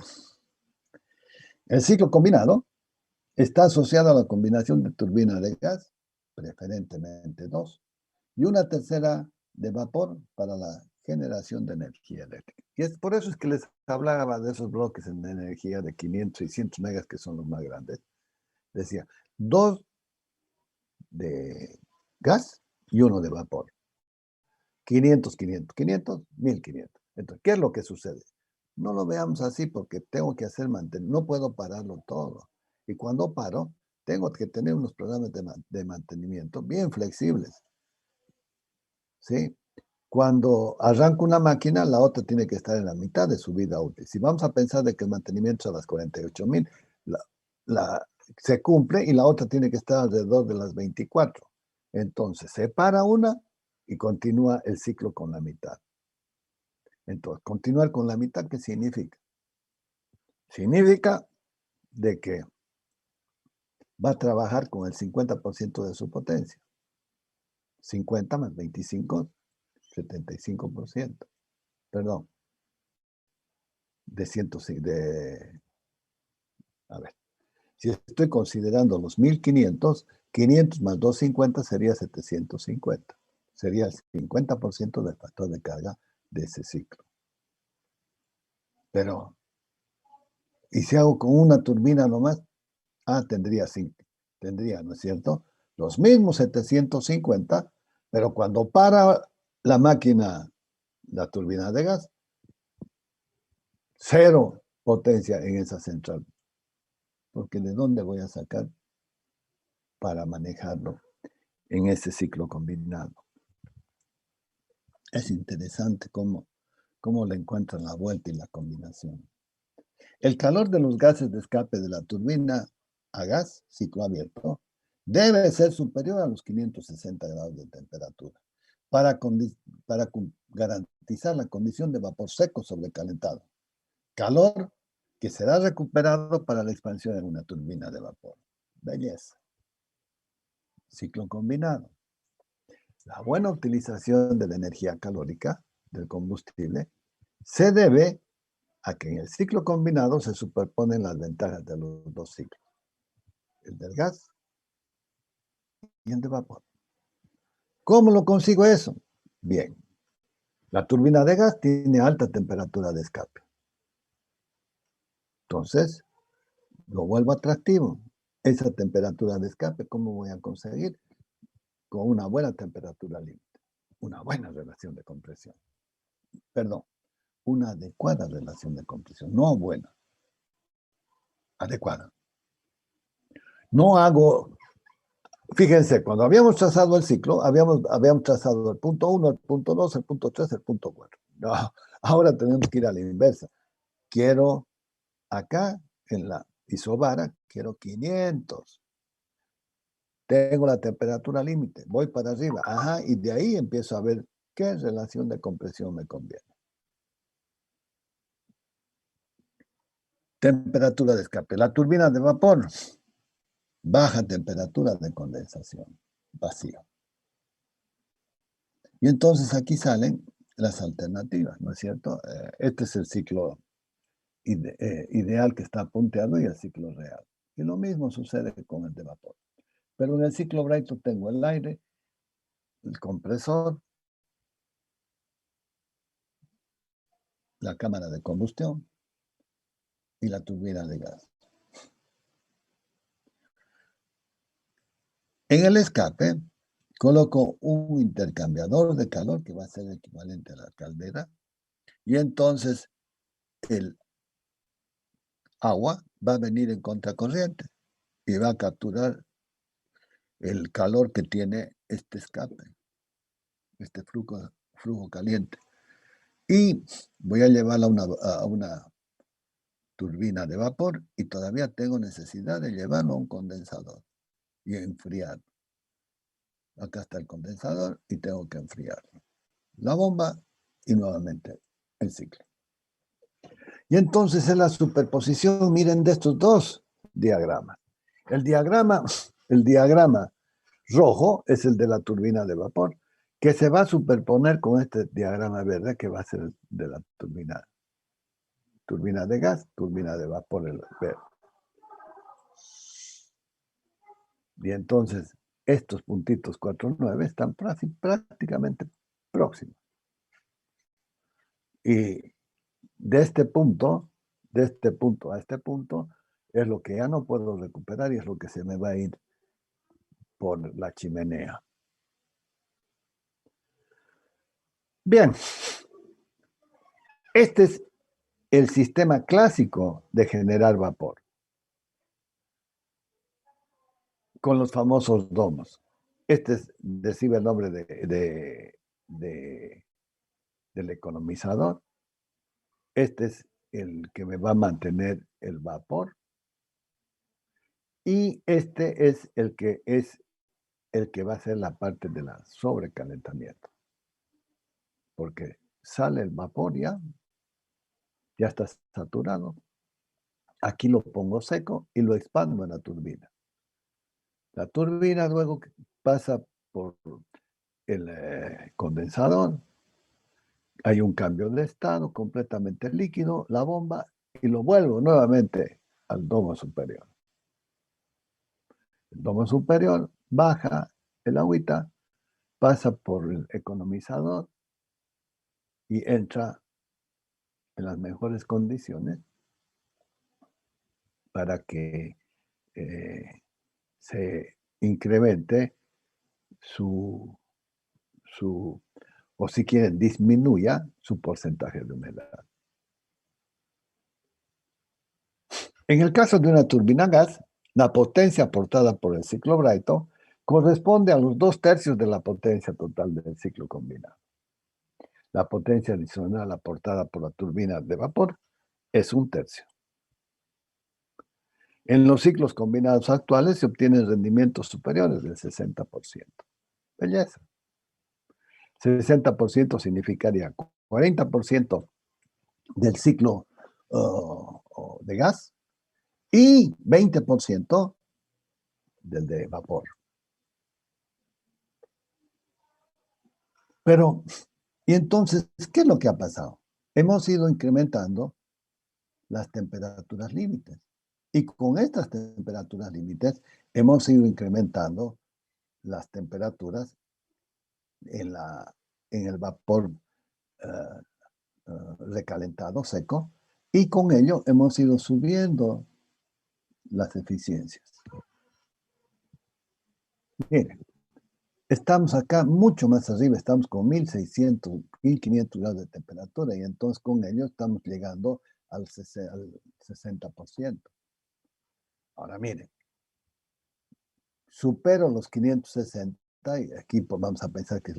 El ciclo combinado está asociado a la combinación de turbina de gas, preferentemente dos, y una tercera de vapor para la generación de energía eléctrica. Y es por eso es que les hablaba de esos bloques en energía de 500, 600 megas, que son los más grandes. Decía, dos de gas y uno de vapor. 500, 500, 500, 1500. Entonces, ¿qué es lo que sucede? No lo veamos así porque tengo que hacer mantenimiento. No puedo pararlo todo. Y cuando paro, tengo que tener unos programas de mantenimiento bien flexibles. ¿Sí? Cuando arranco una máquina, la otra tiene que estar en la mitad de su vida útil. Si vamos a pensar de que el mantenimiento es a las 48,000, se cumple y la otra tiene que estar alrededor de las 24. Entonces, se para una y continúa el ciclo con la mitad. Entonces, continuar con la mitad, ¿qué significa? Significa de que va a trabajar con el 50% de su potencia. 50 más 25, 75%. Perdón. A ver, si estoy considerando los 1500, 500 más 250 sería 750. Sería el 50% del factor de carga de ese ciclo. Pero, ¿y si hago con una turbina nomás? Tendría, ¿no es cierto? Los mismos 750, pero cuando para la máquina, la turbina de gas, cero potencia en esa central. Porque ¿de dónde voy a sacar para manejarlo en ese ciclo combinado? Es interesante cómo le encuentran la vuelta y la combinación. El calor de los gases de escape de la turbina a gas, ciclo abierto, debe ser superior a los 560 grados de temperatura para garantizar la condición de vapor seco sobrecalentado. Calor que será recuperado para la expansión en una turbina de vapor. Belleza. Ciclo combinado. La buena utilización de la energía calórica del combustible se debe a que en el ciclo combinado se superponen las ventajas de los dos ciclos, el del gas y el de vapor. ¿Cómo lo consigo eso? Bien, la turbina de gas tiene alta temperatura de escape. Entonces, lo vuelvo atractivo. Esa temperatura de escape, ¿cómo voy a conseguir? Con una buena temperatura límite, una buena relación de compresión. Perdón, una adecuada relación de compresión, no buena, adecuada. No hago, fíjense, cuando habíamos trazado el ciclo, habíamos trazado el punto 1, el punto 2, el punto 3, el punto 4. No, ahora tenemos que ir a la inversa. Quiero acá, en la isobara, quiero 500. Tengo la temperatura límite, voy para arriba, ajá, y de ahí empiezo a ver qué relación de compresión me conviene. Temperatura de escape. La turbina de vapor, baja temperatura de condensación, vacío. Y entonces aquí salen las alternativas, ¿no es cierto? Este es el ciclo ideal que está punteado y el ciclo real. Y lo mismo sucede con el de vapor. Pero en el ciclo Brayton tengo el aire, el compresor, la cámara de combustión y la turbina de gas. En el escape coloco un intercambiador de calor que va a ser equivalente a la caldera y entonces el agua va a venir en contracorriente y va a capturar el calor que tiene este escape, este flujo caliente. Y voy a llevarla a una turbina de vapor y todavía tengo necesidad de llevarlo a un condensador y enfriar. Acá está el condensador y tengo que enfriarlo. La bomba y nuevamente el ciclo. Y entonces en la superposición, miren, de estos dos diagramas. El diagrama rojo es el de la turbina de vapor, que se va a superponer con este diagrama verde, que va a ser de la turbina de gas, turbina de vapor el verde. Y entonces estos puntitos 4, 9 están prácticamente próximos. Y de este punto a este punto, es lo que ya no puedo recuperar y es lo que se me va a ir por la chimenea. Bien, este es el sistema clásico de generar vapor, con los famosos domos. Este recibe el nombre del economizador. Este es el que me va a mantener el vapor. Y este es el que va a ser la parte de la sobrecalentamiento. Porque sale el vapor ya está saturado. Aquí lo pongo seco y lo expando en la turbina. La turbina luego pasa por el condensador. Hay un cambio de estado completamente líquido, la bomba, y lo vuelvo nuevamente al domo superior. El domo superior baja el agüita, pasa por el economizador y entra en las mejores condiciones para que se incremente o si quieren, disminuya su porcentaje de humedad. En el caso de una turbina a gas, la potencia aportada por el ciclo Brayton corresponde a los 2/3 de la potencia total del ciclo combinado. La potencia adicional aportada por la turbina de vapor es 1/3. En los ciclos combinados actuales se obtienen rendimientos superiores del 60%. Belleza. 60% significaría 40% del ciclo de gas y 20% del de vapor. Pero, ¿y entonces qué es lo que ha pasado? Hemos ido incrementando las temperaturas límites. Y con estas temperaturas límites hemos ido incrementando las temperaturas en el vapor recalentado, seco, y con ello hemos ido subiendo las eficiencias. Miren, estamos acá mucho más arriba, estamos con 1600, 1500 grados de temperatura y entonces con ello estamos llegando al 60%. Ahora miren, supero los 560, y aquí pues vamos a pensar que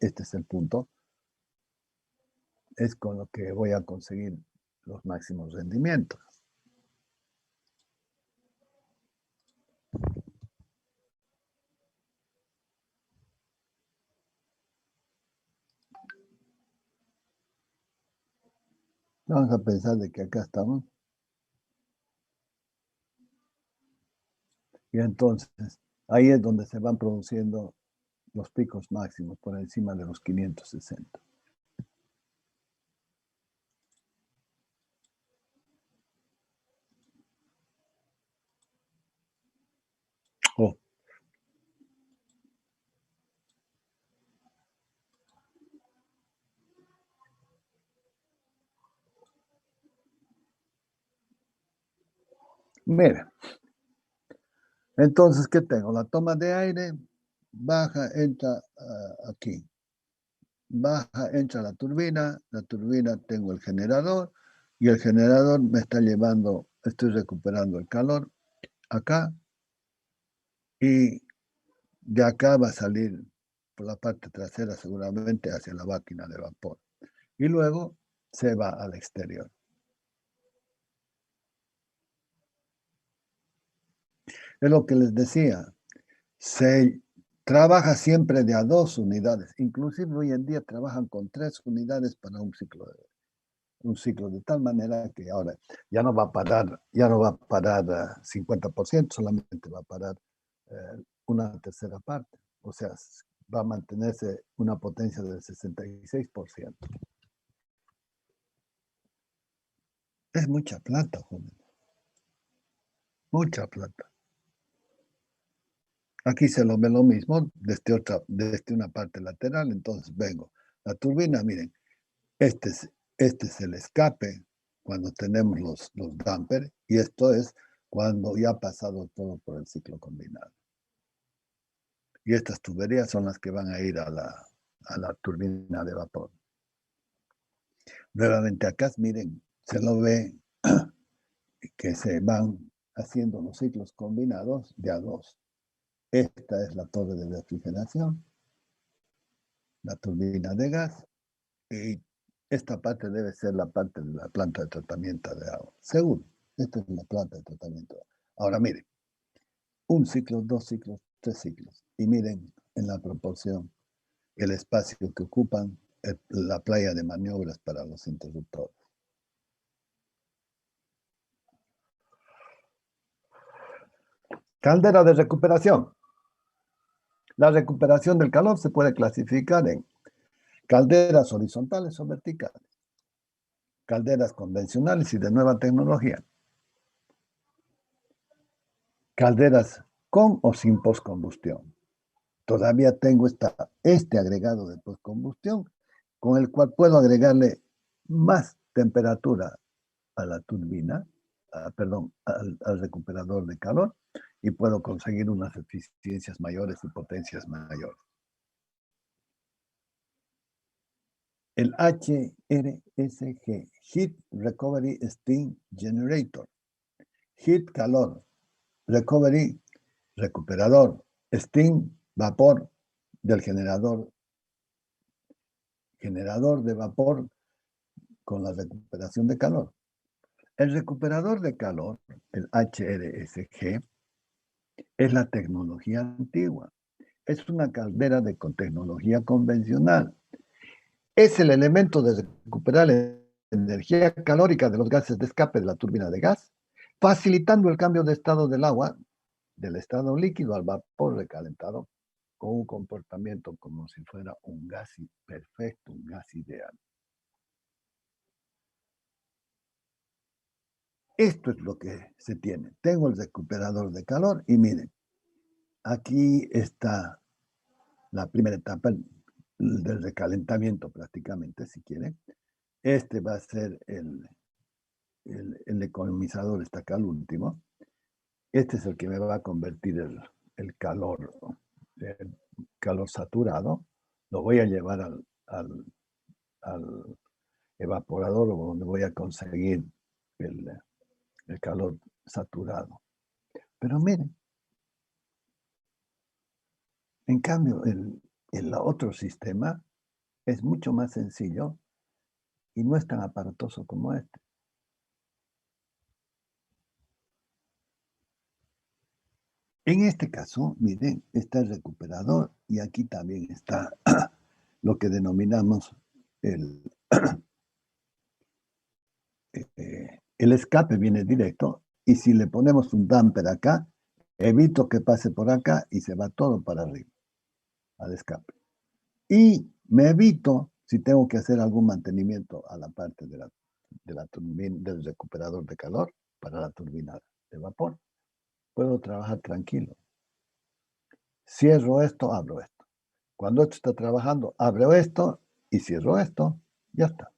este es el punto, es con lo que voy a conseguir los máximos rendimientos. Vamos a pensar de que acá estamos. Y entonces, ahí es donde se van produciendo los picos máximos por encima de los 560. Oh. Mira, entonces, ¿qué tengo? La toma de aire, baja, entra aquí. Baja, entra la turbina tengo el generador, y el generador me está llevando, estoy recuperando el calor acá, y de acá va a salir por la parte trasera seguramente hacia la máquina de vapor. Y luego se va al exterior. Es lo que les decía, se trabaja siempre de a 2 unidades, inclusive hoy en día trabajan con 3 unidades para un ciclo de tal manera que ahora ya no va a parar 50%, solamente va a parar una tercera parte. O sea, va a mantenerse una potencia del 66%. Es mucha plata, joven. Mucha plata. Aquí se lo ve lo mismo desde una parte lateral, entonces vengo. La turbina, miren, este es el escape cuando tenemos los dampers, y esto es cuando ya ha pasado todo por el ciclo combinado. Y estas tuberías son las que van a ir a la turbina de vapor. Nuevamente acá, miren, se lo ve que se van haciendo los ciclos combinados de a 2. Esta es la torre de refrigeración, la turbina de gas, y esta parte debe ser la parte de la planta de tratamiento de agua. Seguro, esta es la planta de tratamiento de agua. Ahora miren, un ciclo, 2 ciclos, 3 ciclos. Y miren en la proporción el espacio que ocupan la playa de maniobras para los interruptores. Caldera de recuperación. La recuperación del calor se puede clasificar en calderas horizontales o verticales, calderas convencionales y de nueva tecnología, calderas con o sin postcombustión. Todavía tengo este agregado de postcombustión con el cual puedo agregarle más temperatura a la turbina, al recuperador de calor, y puedo conseguir unas eficiencias mayores y potencias mayores. El HRSG, Heat Recovery Steam Generator. Heat, calor. Recovery, recuperador. Steam, vapor del generador de vapor con la recuperación de calor. El recuperador de calor, el HRSG, es la tecnología antigua. Es una caldera con tecnología convencional. Es el elemento de recuperar la energía calórica de los gases de escape de la turbina de gas, facilitando el cambio de estado del agua, del estado líquido al vapor recalentado, con un comportamiento como si fuera un gas perfecto, un gas ideal. Esto es lo que se tiene. Tengo el recuperador de calor y miren, aquí está la primera etapa del recalentamiento prácticamente, si quieren. Este va a ser el economizador, está acá al último. Este es el que me va a convertir el calor saturado. Lo voy a llevar al evaporador, donde voy a conseguir el calor saturado. Pero miren, En cambio, el otro sistema es mucho más sencillo y no es tan aparatoso como este. En este caso, miren, está el recuperador y aquí también está lo que denominamos el, el escape viene directo y si le ponemos un damper acá, evito que pase por acá y se va todo para arriba, al escape. Y me evito, si tengo que hacer algún mantenimiento a la parte de la turbina, del recuperador de calor para la turbina de vapor, puedo trabajar tranquilo. Cierro esto, abro esto. Cuando esto está trabajando, abro esto y cierro esto, ya está.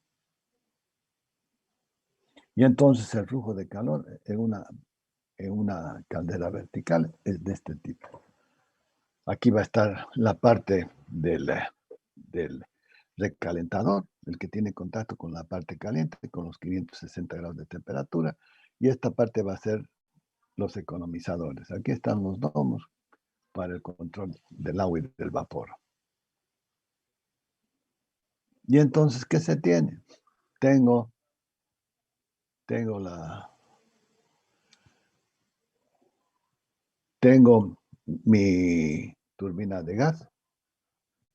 Y entonces el flujo de calor en una caldera vertical es de este tipo. Aquí va a estar la parte del recalentador, el que tiene contacto con la parte caliente, con los 560 grados de temperatura, y esta parte va a ser los economizadores. Aquí están los domos para el control del agua y del vapor. Y entonces, ¿qué se tiene? Tengo mi turbina de gas,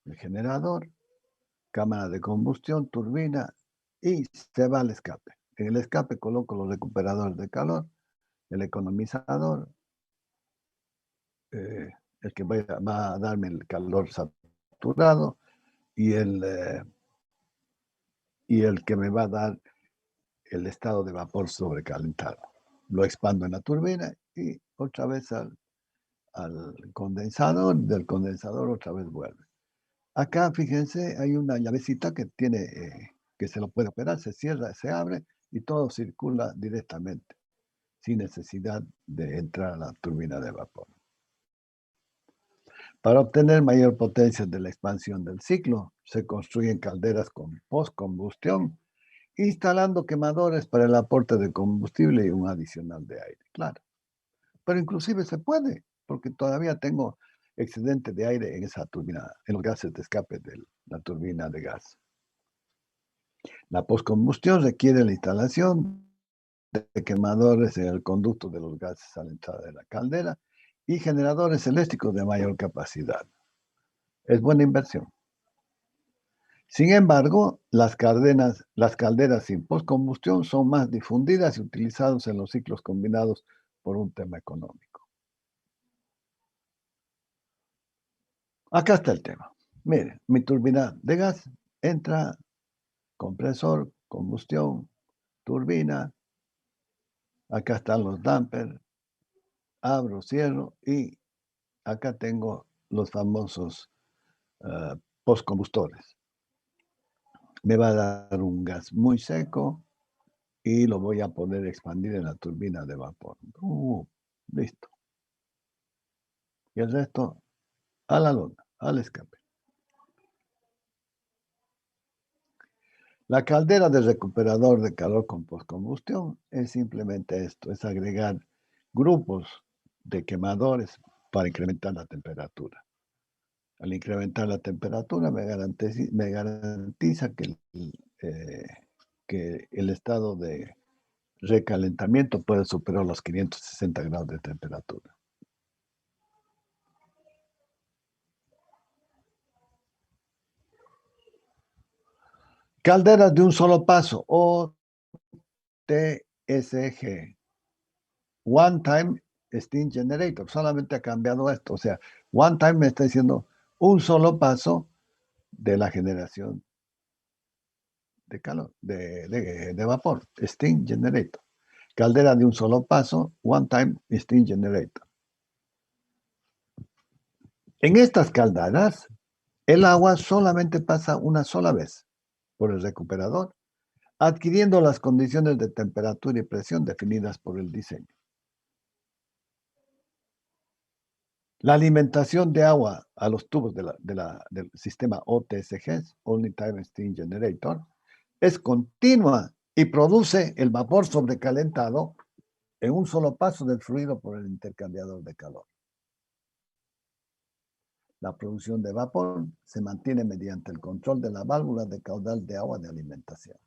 el generador, cámara de combustión, turbina, y se va al escape. En el escape coloco los recuperadores de calor, el economizador, el que va a darme el calor saturado y el que me va a dar el estado de vapor sobrecalentado. Lo expando en la turbina y otra vez al condensador, del condensador otra vez vuelve. Acá, fíjense, hay una llavecita que tiene, que se lo puede operar, se cierra, se abre y todo circula directamente, sin necesidad de entrar a la turbina de vapor. Para obtener mayor potencia de la expansión del ciclo, se construyen calderas con postcombustión, instalando quemadores para el aporte de combustible y un adicional de aire, claro. Pero inclusive se puede, porque todavía tengo excedente de aire en esa turbina, en los gases de escape de la turbina de gas. La postcombustión requiere la instalación de quemadores en el conducto de los gases a la entrada de la caldera y generadores eléctricos de mayor capacidad. Es buena inversión. Sin embargo, las calderas sin postcombustión son más difundidas y utilizadas en los ciclos combinados por un tema económico. Acá está el tema. Miren, mi turbina de gas entra, compresor, combustión, turbina. Acá están los dampers. Abro, cierro y acá tengo los famosos postcombustores. Me va a dar un gas muy seco y lo voy a poder expandir en la turbina de vapor. Listo. Y el resto a la luna, al escape. La caldera de recuperador de calor con postcombustión es simplemente esto, es agregar grupos de quemadores para incrementar la temperatura. Al incrementar la temperatura me garantiza que el estado de recalentamiento puede superar los 560 grados de temperatura. Calderas de un solo paso, o TSG, One Time Steam Generator, solamente ha cambiado esto, o sea, One Time me está diciendo un solo paso de la generación de calor, de vapor, Steam Generator. Caldera de un solo paso, One Time Steam Generator. En estas calderas, el agua solamente pasa una sola vez por el recuperador, adquiriendo las condiciones de temperatura y presión definidas por el diseño. La alimentación de agua a los tubos del sistema OTSG, Only Time Steam Generator, es continua y produce el vapor sobrecalentado en un solo paso del fluido por el intercambiador de calor. La producción de vapor se mantiene mediante el control de la válvula de caudal de agua de alimentación.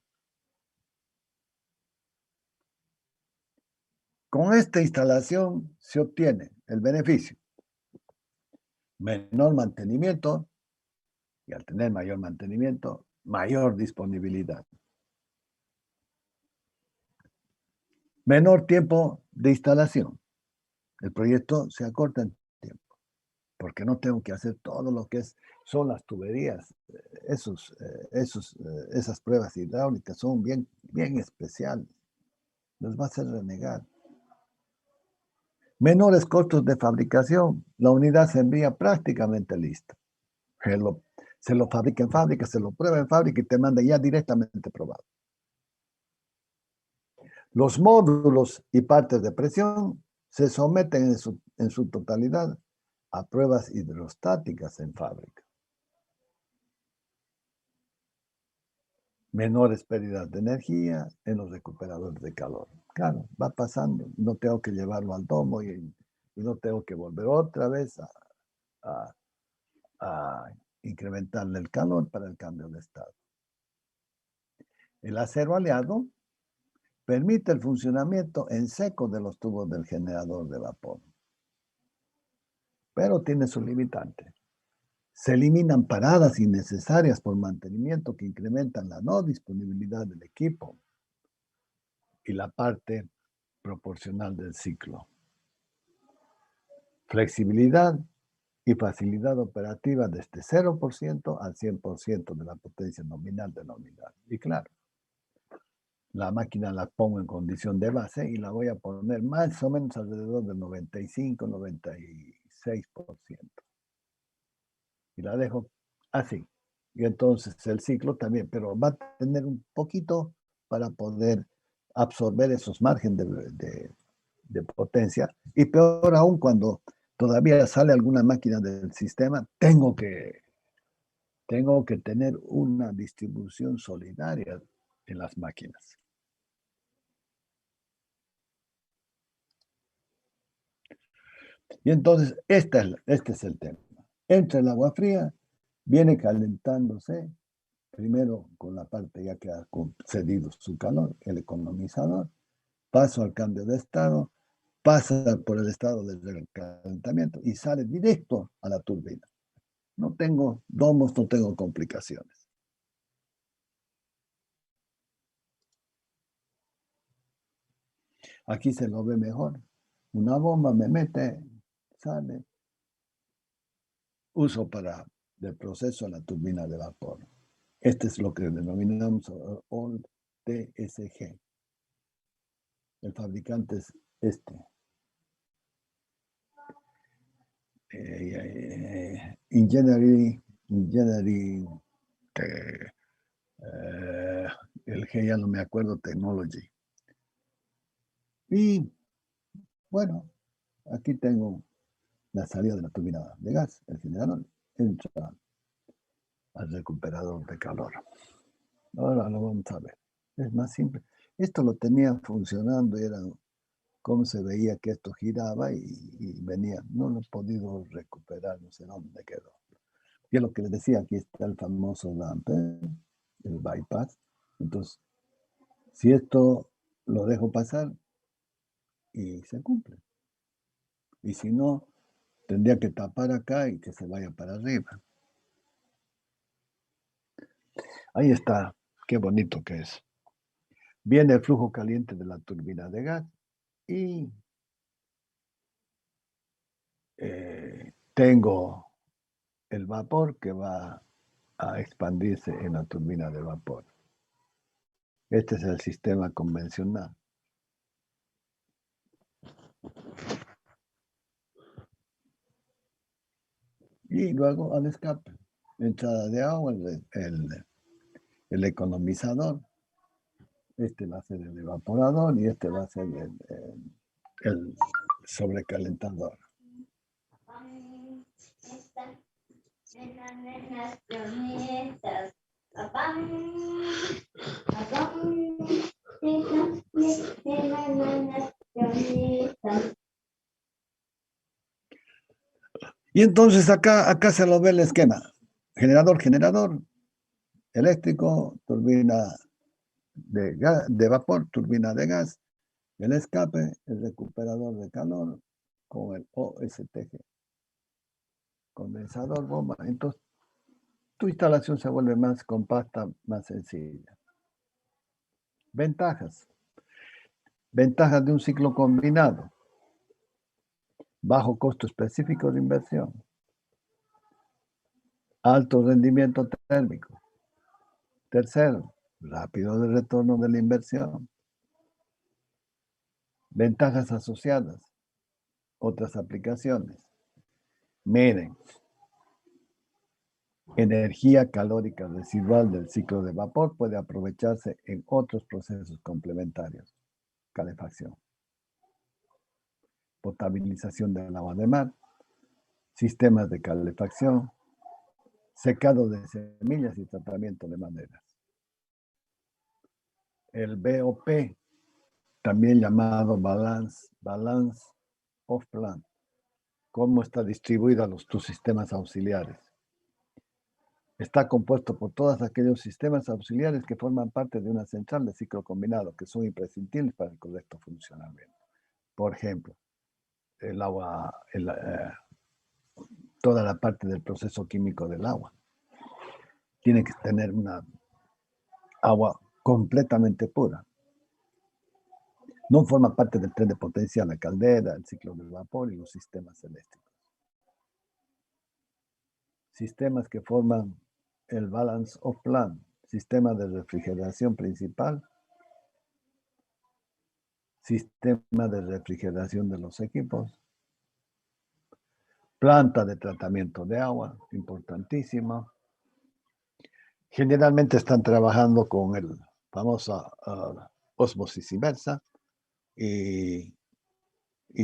Con esta instalación se obtiene el beneficio: menor mantenimiento, y al tener mayor mantenimiento, mayor disponibilidad. Menor tiempo de instalación. El proyecto se acorta en tiempo, porque no tengo que hacer todo lo que son las tuberías. Esas pruebas hidráulicas son bien especiales. Nos va a hacer renegar. Menores costos de fabricación. La unidad se envía prácticamente lista. Se lo fabrica en fábrica, se lo prueba en fábrica y te manda ya directamente probado. Los módulos y partes de presión se someten en su totalidad a pruebas hidrostáticas en fábrica. Menores pérdidas de energía en los recuperadores de calor. Claro, va pasando. No tengo que llevarlo al domo y no tengo que volver otra vez a incrementarle el calor para el cambio de estado. El acero aleado permite el funcionamiento en seco de los tubos del generador de vapor, pero tiene su limitante. Se eliminan paradas innecesarias por mantenimiento que incrementan la no disponibilidad del equipo y la parte proporcional del ciclo. Flexibilidad y facilidad operativa desde 0% al 100% de la potencia nominal de la unidad. Y claro, la máquina la pongo en condición de base y la voy a poner más o menos alrededor del 95-96%. Y la dejo así. Y entonces el ciclo también, pero va a tener un poquito para poder absorber esos márgenes de potencia. Y peor aún, cuando todavía sale alguna máquina del sistema, tengo que tener una distribución solidaria en las máquinas. Y entonces, este es el tema. Entra el agua fría, viene calentándose, primero con la parte ya que ha concedido su calor, el economizador, paso al cambio de estado, pasa por el estado del recalentamiento y sale directo a la turbina. No tengo domos, no tengo complicaciones. Aquí se lo ve mejor. Una bomba me mete, sale. Uso para el proceso a la turbina de vapor. Este es lo que denominamos Old TSG. El fabricante es este. Engineering, el G ya no me acuerdo, Technology. Y bueno, aquí tengo la salida de la turbina de gas, el generador, entra al recuperador de calor. Ahora lo vamos a ver. Es más simple. Esto lo tenía funcionando y era cómo se veía que esto giraba y venía. No lo he podido recuperar, no sé dónde quedó. Y es lo que les decía, aquí está el famoso damper, el bypass. Entonces, si esto lo dejo pasar y se cumple. Y si no, tendría que tapar acá y que se vaya para arriba. Ahí está, qué bonito que es. Viene el flujo caliente de la turbina de gas y tengo el vapor que va a expandirse en la turbina de vapor. Este es el sistema convencional. Y luego al escape, entrada de agua, el economizador. Este va a ser el evaporador y este va a ser el sobrecalentador. Y entonces acá se lo ve el esquema. Generador eléctrico, turbina de vapor, turbina de gas, el escape, el recuperador de calor con el OSTG, condensador, bomba. Entonces, tu instalación se vuelve más compacta, más sencilla. Ventajas. Ventajas de un ciclo combinado. Bajo costo específico de inversión. Alto rendimiento térmico. Tercero, rápido de retorno de la inversión. Ventajas asociadas. Otras aplicaciones. Miren, energía calórica residual del ciclo de vapor puede aprovecharse en otros procesos complementarios. Calefacción, potabilización del agua de mar, sistemas de calefacción, secado de semillas y tratamiento de maderas. El BOP, también llamado Balance of Plant, cómo está distribuida tus sistemas auxiliares. Está compuesto por todos aquellos sistemas auxiliares que forman parte de una central de ciclo combinado, que son imprescindibles para el correcto funcionamiento. Por ejemplo, el agua, toda la parte del proceso químico del agua. Tiene que tener una agua completamente pura. No forma parte del tren de potencia la caldera, el ciclo del vapor y los sistemas eléctricos. Sistemas que forman el balance of plant, sistema de refrigeración principal, sistema de refrigeración de los equipos, planta de tratamiento de agua, importantísima. Generalmente están trabajando con el famoso osmosis inversa y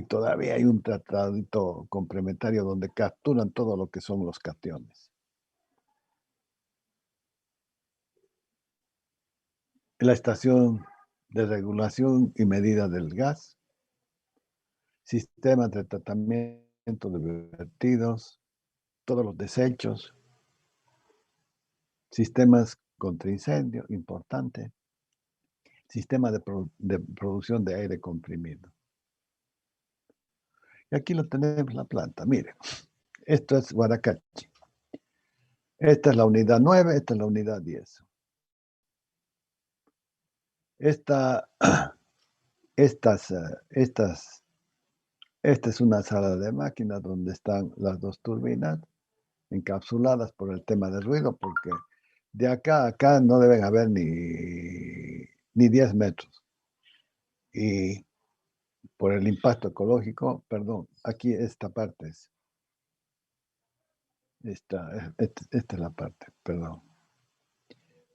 todavía hay un tratadito complementario donde capturan todo lo que son los cationes. La estación de regulación y medida del gas, sistemas de tratamiento de vertidos, todos los desechos, sistemas contra incendio, importante, sistema de producción de aire comprimido. Y aquí lo tenemos la planta, miren, esto es Guaracachi. Esta es la unidad 9, esta es la unidad 10. Esta es una sala de máquinas donde están las dos turbinas encapsuladas por el tema del ruido, porque de acá a acá no deben haber ni 10 metros. Y por el impacto ecológico, perdón, aquí esta parte es. Esta es la parte, perdón.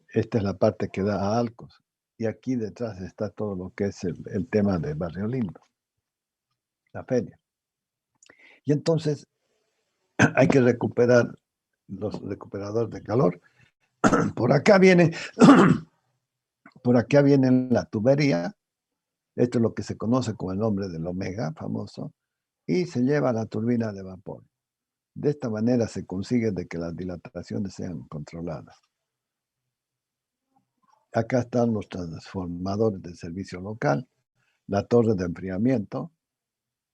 Esta es la parte que da a Alcos. Y aquí detrás está todo lo que es el tema de Barrio Lindo, la feria. Y entonces hay que recuperar los recuperadores de calor. Por acá viene la tubería. Esto es lo que se conoce con el nombre del omega famoso. Y se lleva a la turbina de vapor. De esta manera se consigue de que las dilataciones sean controladas. Acá están los transformadores de servicio local, la torre de enfriamiento,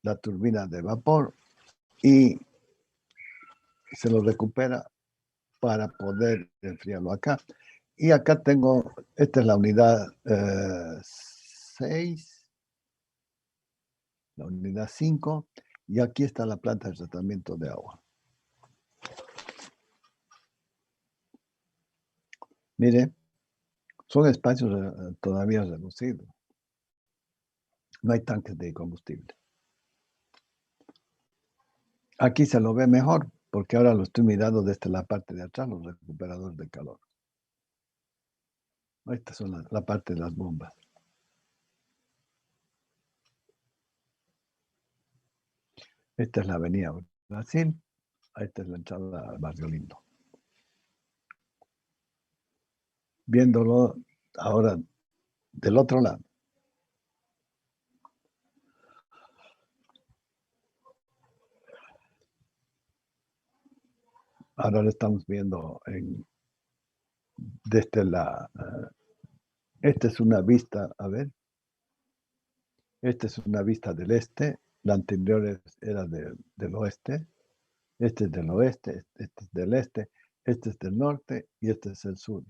la turbina de vapor y se lo recupera para poder enfriarlo acá. Y acá tengo, esta es la unidad 6, la unidad 5, y aquí está la planta de tratamiento de agua. Mire, son espacios todavía reducidos. No hay tanques de combustible. Aquí se lo ve mejor, porque ahora lo estoy mirando desde la parte de atrás, los recuperadores de calor. Esta son la parte de las bombas. Esta es la avenida Brasil. Esta es la entrada al Barrio Lindo. Viéndolo ahora del otro lado. Ahora lo estamos viendo desde esta es una vista, a ver, esta es una vista del este, la anterior era del oeste, este es del oeste, este es del este, este es del norte y este es el sur.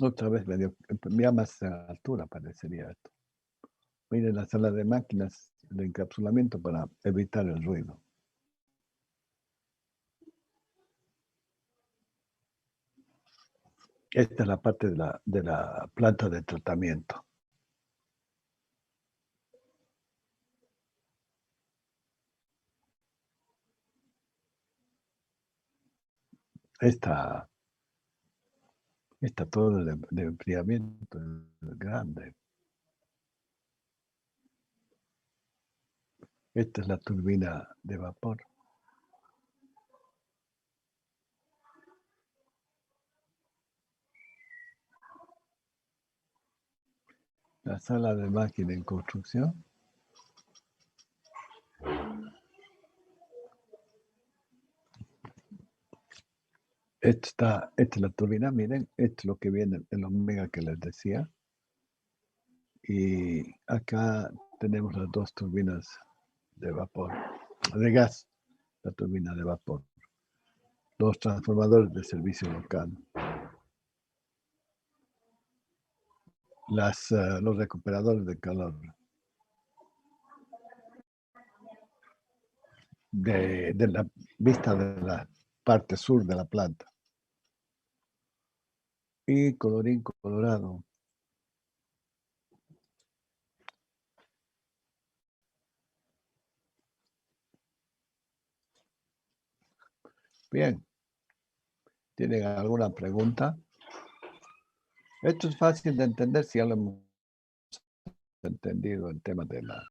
Otra vez me más altura parecería esto. Miren la sala de máquinas, el encapsulamiento para evitar el ruido. Esta es la parte de la planta de tratamiento. Esta torre de enfriamiento es grande. Esta es la turbina de vapor. La sala de máquina en construcción. Esta es la turbina, miren, esto es lo que viene, el omega que les decía. Y acá tenemos las dos turbinas de vapor, de gas, la turbina de vapor. Los transformadores de servicio local. Los recuperadores de calor. De la vista de la parte sur de la planta. Y colorín colorado. Bien. ¿Tienen alguna pregunta? Esto es fácil de entender si ya lo hemos entendido, el tema de la